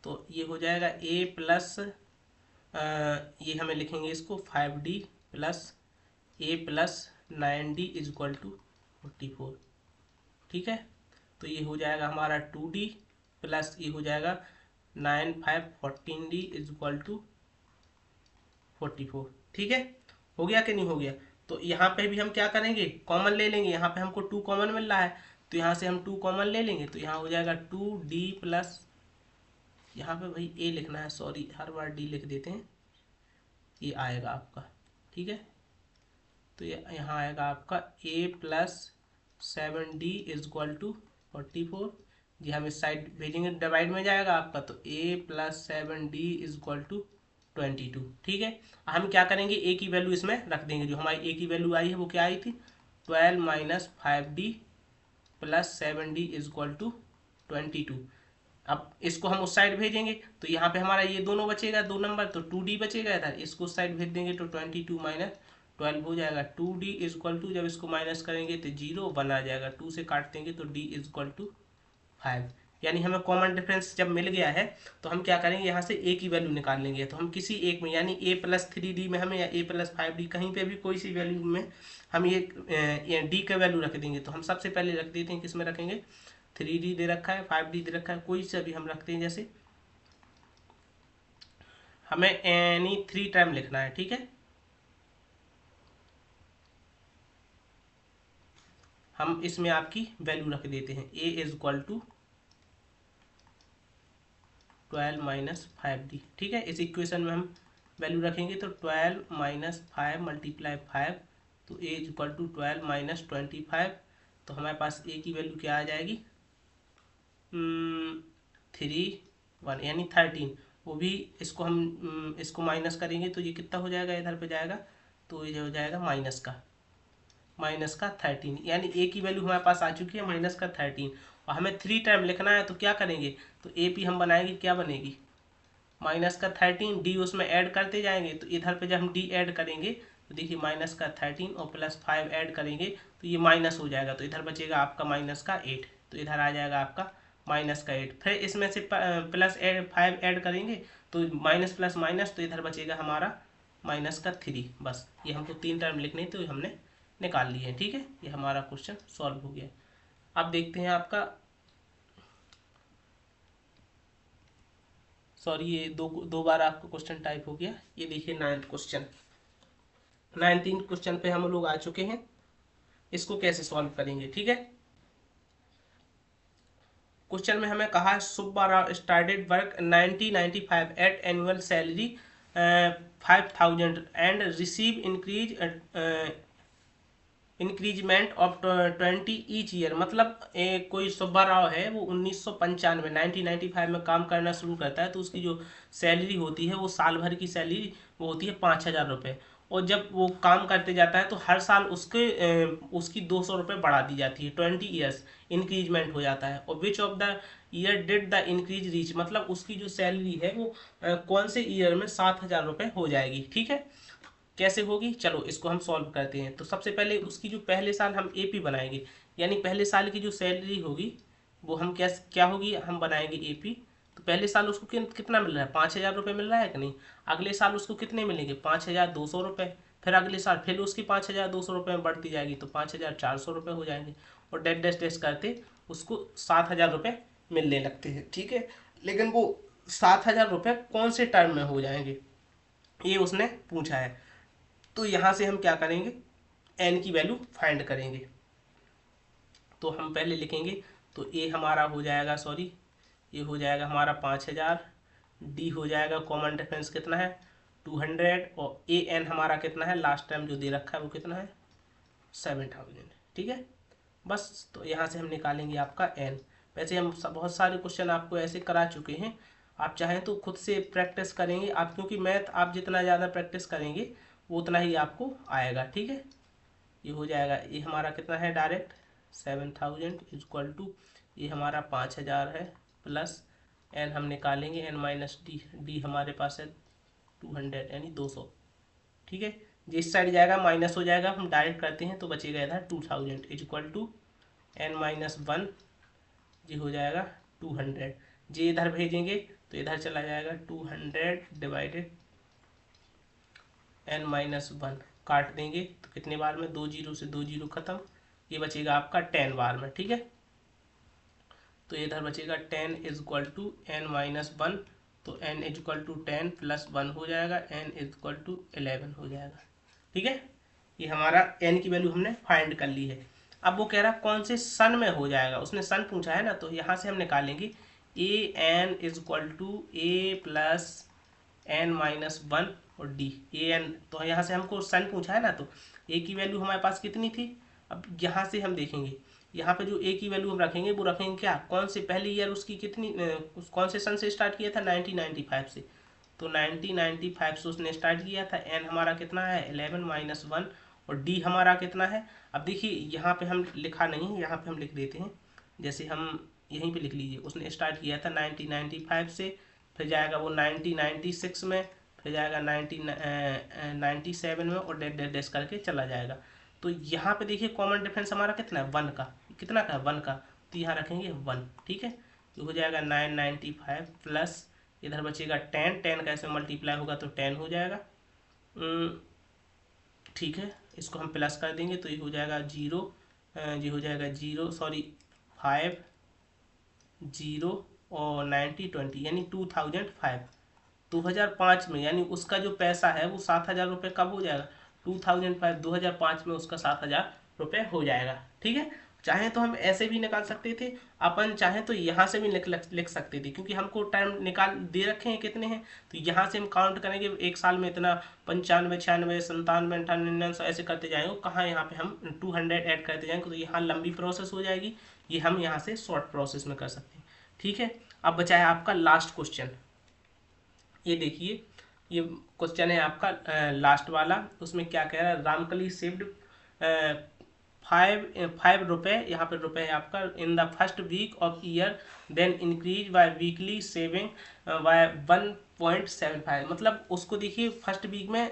S1: तो ये हो जाएगा a प्लस ये हमें लिखेंगे इसको 5d plus a plus 9d is equal to 44। ठीक है, तो ये हो जाएगा हमारा 2d प्लस ये हो जाएगा 9 5 14d इज इक्वल टू 44। ठीक है, हो गया कि नहीं हो गया। तो यहाँ पे भी हम क्या करेंगे, कॉमन ले लेंगे, यहाँ पे हमको 2 कॉमन मिल रहा है, तो यहाँ से हम 2 कॉमन ले लेंगे, तो यहाँ हो जाएगा 2d प्लस, यहाँ पे भाई a लिखना है, सॉरी हर बार d लिख देते हैं, ये आएगा आपका। ठीक है, तो ये यहाँ आएगा आपका a plus 7d is equal to 44। जी हम इस साइड भेजेंगे, डिवाइड में जाएगा आपका, तो a plus 7d is equal to 22। ठीक है, हम क्या करेंगे, a की वैल्यू इसमें रख देंगे, जो हमारी a की वैल्यू आई है वो क्या आई थी 12 minus 5d plus 7d is equal to 22। अब इसको हम उस साइड भेजेंगे, तो यहाँ पे हमारा ये दोनों बचेगा 2 नंबर, तो 2d बचेगा इधर, इसको उस साइड भेज देंगे तो 22 माइनस 12 हो जाएगा। 2d इज इक्वल टू, जब इसको माइनस करेंगे तो 0 1 आ जाएगा, 2 से काट देंगे तो d इज इक्वल टू 5। यानी हमें कॉमन डिफरेंस जब मिल गया है, तो हम क्या करेंगे, यहाँ से a की वैल्यू निकाल लेंगे, तो हम किसी एक में यानी a प्लस 3d में हमें, या a प्लस 5d, कहीं पे भी कोई सी वैल्यू में हम ये d का वैल्यू रख देंगे। तो हम सबसे पहले रख देते हैं, किस में रखेंगे, 3d दे रखा है, 5d दे रखा है, कोई सा भी हम रखते हैं, जैसे हमें एनी 3 टाइम लिखना है। ठीक है, हम इसमें आपकी वैल्यू रख देते हैं, a is equal to 12 minus 5d। ठीक है, इस इक्वेशन में हम वैल्यू रखेंगे, तो 12 माइनस 5 मल्टीप्लाई 5, तो a is equal to 12 minus 25। तो हमारे पास a की वैल्यू क्या आ जाएगी 3 1 यानी 13। वो भी इसको हम इसको माइनस करेंगे तो ये कितना हो जाएगा, इधर पे जाएगा, तो ये हो जाएगा माइनस का 13, यानी a की वैल्यू हमारे पास आ चुकी है माइनस का 13, और हमें 3 टाइम लिखना है, तो क्या करेंगे, तो ए पी हम बनाएंगे, क्या बनेगी माइनस का 13, डी उसमें ऐड करते जाएंगे, तो इधर पे जब हम डी ऐड करेंगे तो देखिए माइनस का 13 और प्लस 5 ऐड करेंगे तो ये माइनस हो जाएगा, तो इधर बचेगा आपका माइनस का 8, तो इधर आ जाएगा आपका माइनस का 8। फिर इसमें से प्लस 5 ऐड करेंगे तो माइनस प्लस माइनस, तो इधर बचेगा हमारा माइनस का 3। बस ये हमको 3 टर्म लिखने, तो हमने निकाल लिए हैं। ठीक है, ये हमारा क्वेश्चन सॉल्व हो गया। अब देखते हैं आपका, सॉरी ये दो बार आपका क्वेश्चन टाइप हो गया। ये देखिए 9th क्वेश्चन, 19th क्वेश्चन पे हम लोग आ चुके हैं, इसको कैसे सॉल्व करेंगे। ठीक है, क्वेश्चन में हमें कहा है Subba Rao started work 1995 at annual salary 5000 and receive increment of 20 each year. मतलब कोई सुब्बा राव है, वो 1995 1995 में काम करना शुरू करता है, तो उसकी जो सैलरी होती है वो साल भर की सैलरी वो होती है 5000 रुपये। और जब वो काम करते जाता है तो हर साल उसकी 200 रुपये बढ़ा दी जाती है, 20 ईयर्स इंक्रीजमेंट हो जाता है। और which of the year did the increase reach, मतलब उसकी जो सैलरी है वो कौन से ईयर में 7000 रुपये हो जाएगी। ठीक है, कैसे होगी, चलो इसको हम सॉल्व करते हैं। तो सबसे पहले उसकी जो पहले साल हम एपी बनाएंगे, यानी पहले साल की जो सैलरी होगी वो हम क्या होगी, हम बनाएंगे एपी। तो पहले साल उसको कितना मिल रहा है, 5000 रुपये मिल रहा है कि नहीं। अगले साल उसको कितने मिलेंगे, 5200 रुपये। फिर अगले साल फिर उसकी 5200 रुपये में बढ़ती जाएगी, तो 5400 रुपये हो जाएंगे। और डेट डेस डेस करते उसको 7000 रुपये मिलने लगते हैं। ठीक है, लेकिन वो 7000 रुपये कौन से टर्म में हो जाएंगे, ये उसने पूछा है। तो यहाँ से हम क्या करेंगे, एन की वैल्यू फाइंड करेंगे। तो हम पहले लिखेंगे, तो ए हमारा हो जाएगा, सॉरी ये हो जाएगा हमारा 5000, डी हो जाएगा कॉमन डिफरेंस कितना है 200, और ए एन हमारा कितना है लास्ट टाइम जो दे रखा है वो कितना है 7000। ठीक है, बस तो यहाँ से हम निकालेंगे आपका एन। वैसे हम बहुत सारे क्वेश्चन आपको ऐसे करा चुके हैं, आप चाहें तो खुद से प्रैक्टिस करेंगे आप, क्योंकि मैथ आप जितना ज़्यादा प्रैक्टिस करेंगे वो उतना ही आपको आएगा। ठीक है, ये हो जाएगा, ये हमारा कितना है डायरेक्ट 7000 इक्वल टू ये हमारा 5000 है प्लस एन हम निकालेंगे एन माइनस डी, डी हमारे पास है 200 यानी 200। ठीक है, जिस साइड जाएगा माइनस हो जाएगा, हम डायरेक्ट करते हैं तो बचेगा इधर 2000 इक्वल टू एन माइनस 1, ये हो जाएगा 200। जी इधर भेजेंगे तो इधर चला जाएगा 200 डिवाइडेड एन माइनस 1, काट देंगे तो कितने बार में, 2 जीरो से 2 जीरो खत्म, ये बचेगा आपका 10 बार में। ठीक है, तो इधर बचेगा 10 is equal to n minus 1, तो n is equal to 10 plus 1 हो जाएगा, एन इज इक्वल टू 11 हो जाएगा। ठीक है, ये हमारा एन की वैल्यू हमने फाइंड कर ली है। अब वो कह रहा कौन से सन में हो जाएगा, उसने सन पूछा है ना, तो यहाँ से हम निकालेंगे a n is equal to a plus n minus 1 और डी ए एन। तो यहाँ से हमको सन पूछा है ना, तो ए की वैल्यू हमारे पास कितनी थी। अब यहाँ से हम देखेंगे, यहाँ पे जो ए की वैल्यू हम रखेंगे वो रखेंगे क्या, कौन से पहले ईयर उसकी कितनी कौन से सन से स्टार्ट किया था 1995 से, तो 1995 से उसने स्टार्ट किया था। एन हमारा कितना है 11 माइनस 1, और डी हमारा कितना है। अब देखिए यहाँ पे हम लिखा नहीं है, यहाँ पे हम लिख देते हैं, जैसे हम यहीं पे लिख लीजिए, उसने स्टार्ट किया था 1995 से, फिर जाएगा वो 1996 में, फिर जाएगा 1997 में, और डेट डेट डेस करके चला जाएगा। तो यहाँ पे देखिए कॉमन डिफरेंस हमारा कितना है 1 का, कितना का है 1 का, तो यहाँ रखेंगे 1। ठीक है, तो हो जाएगा 995 प्लस इधर बचेगा 10, 10 कैसे मल्टीप्लाई होगा तो 10 हो जाएगा। ठीक है, इसको हम प्लस कर देंगे तो ये हो जाएगा 0, ये हो जाएगा 0 सॉरी 5 0 और 90 20 यानी 2005, 2005 में, यानी उसका जो पैसा है वो 7000 रुपये कब हो जाएगा 2005 में उसका 7000 रुपये हो जाएगा। ठीक है, चाहे तो हम ऐसे भी निकाल सकते थे, अपन चाहे तो यहाँ से भी लिख सकते थे, क्योंकि हमको टाइम निकाल दे रखे हैं कितने हैं, तो यहाँ से हम काउंट करेंगे एक साल में इतना 95 96 97 98 99 ऐसे करते जाएंगे, कहाँ यहाँ पे हम 200 ऐड करते जाएंगे, तो यहाँ लंबी प्रोसेस हो जाएगी, ये हम यहाँ से शॉर्ट प्रोसेस में कर सकते हैं। ठीक है, अब बचा है आपका लास्ट क्वेश्चन, ये देखिए ये क्वेश्चन है आपका लास्ट वाला। उसमें क्या कह रहा है, रामकली सेव्ड 5 रुपये, यहाँ पे रुपये है आपका, in the first week of year, then increase by weekly saving by 1.75। मतलब उसको देखिए फर्स्ट वीक में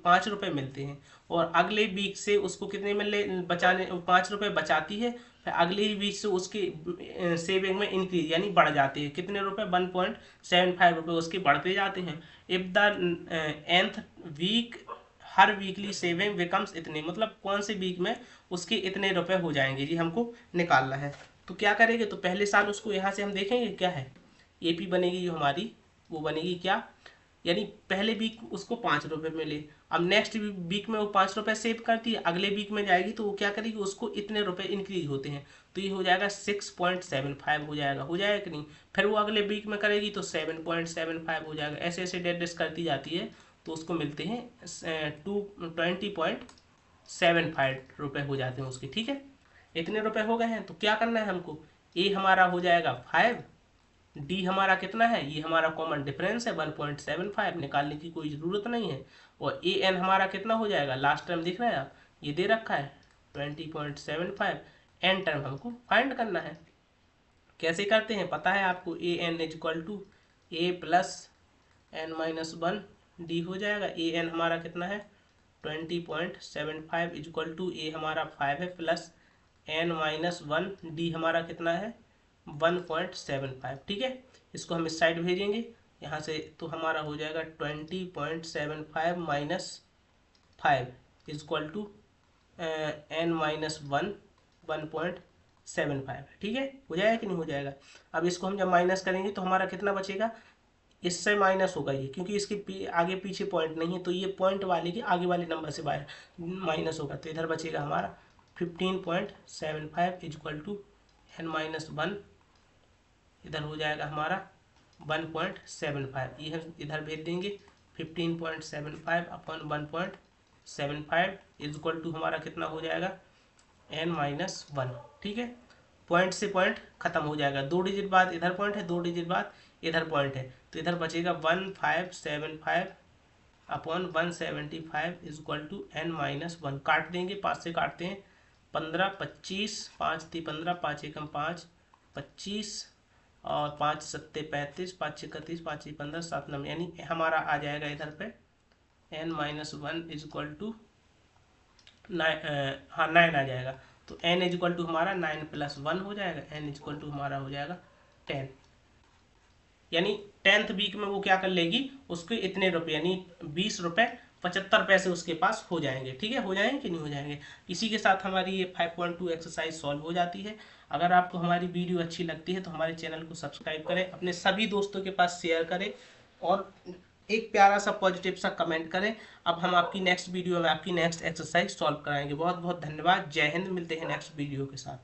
S1: 5 रुपये मिलते हैं, और अगले वीक से उसको कितने मिले बचाने 5 रुपये बचाती है, फिर अगले ही वीक से उसकी सेविंग में इंक्रीज यानी बढ़ जाते हैं, कितने रुपए 1.75 रुपये उसके बढ़ते जाते हैं। If the nth week her weekly saving becomes इतने, मतलब कौन से वीक में उसके इतने रुपए हो जाएंगे, ये हमको निकालना है। तो क्या करेंगे, तो पहले साल उसको यहाँ से हम देखेंगे क्या है एपी बनेगी जो हमारी, वो बनेगी क्या यानी पहले वीक उसको 5 रुपये मिले, अब नेक्स्ट वीक में वो 5 रुपये सेव करती है, अगले वीक में जाएगी तो वो क्या करेगी, उसको इतने रुपए इंक्रीज होते हैं, तो ये हो जाएगा 6.75 हो जाएगा कि नहीं। फिर वो अगले वीक में करेगी तो 7.75 हो जाएगा, ऐसे ऐसे डेट करती जाती है, तो उसको मिलते हैं 20.75 रुपये हो जाते हैं उसके। ठीक है, इतने रुपए हो गए हैं, तो क्या करना है हमको, ए हमारा हो जाएगा 5, डी हमारा कितना है, ये हमारा कॉमन डिफरेंस है 1.75, निकालने की कोई ज़रूरत नहीं है। और ए एन हमारा कितना हो जाएगा, लास्ट टर्म दिख रहा है आप, ये दे रखा है 20.75, एन टर्म हमको फाइंड करना है। कैसे करते हैं पता है आपको, a n is equal to a plus n minus 1 d हो जाएगा। ए एन हमारा कितना है 20.75 इज इक्वल टू ए हमारा 5 है प्लस एन माइनस 1 डी हमारा कितना है 1.75। ठीक है, इसको हम इस साइड भेजेंगे यहाँ से, तो हमारा हो जाएगा 20.75 minus 5 is equal to n minus 1.75। ठीक है, हो जाएगा कि नहीं हो जाएगा। अब इसको हम जब माइनस करेंगे तो हमारा कितना बचेगा, इससे माइनस होगा ये, क्योंकि इसके आगे पीछे पॉइंट नहीं है, तो ये पॉइंट वाले के आगे वाले नंबर से बाहर माइनस होगा, तो इधर बचेगा हमारा 15.75 is equal to n minus 1, इधर हो जाएगा हमारा 1.75, ये हम इधर भेज देंगे 15.75 अपॉन 1.75 इज इक्वल टू हमारा कितना हो जाएगा एन माइनस 1। ठीक है, पॉइंट से पॉइंट खत्म हो जाएगा, 2 डिजिट बाद इधर पॉइंट है, 2 डिजिट बाद इधर पॉइंट है, तो इधर बचेगा 1575 upon 175 is equal to n minus 1। काट देंगे, 5 से काटते हैं 15, 25, 5 × 15, 5 × 5 25 और 5 × 7 35, 5 × 31, 5 × 15, 7 9, यानी हमारा आ जाएगा इधर पे n minus 1 is equal to 9 आ जाएगा। तो n इज इक्वल टू हमारा 9 + 1 हो जाएगा, n इज इक्वल टू हमारा हो जाएगा 10, यानी 10th वीक में वो क्या कर लेगी, उसके इतने रुपए यानी 20.75 उसके पास हो जाएंगे। ठीक है, हो जाएंगे कि नहीं हो जाएंगे। इसी के साथ हमारी ये 5.2 एक्सरसाइज सॉल्व हो जाती है। अगर आपको हमारी वीडियो अच्छी लगती है तो हमारे चैनल को सब्सक्राइब करें, अपने सभी दोस्तों के पास शेयर करें और एक प्यारा सा पॉजिटिव सा कमेंट करें। अब हम आपकी नेक्स्ट वीडियो में आपकी नेक्स्ट एक्सरसाइज सॉल्व कराएंगे। बहुत बहुत धन्यवाद, जय हिंद, मिलते हैं नेक्स्ट वीडियो के साथ।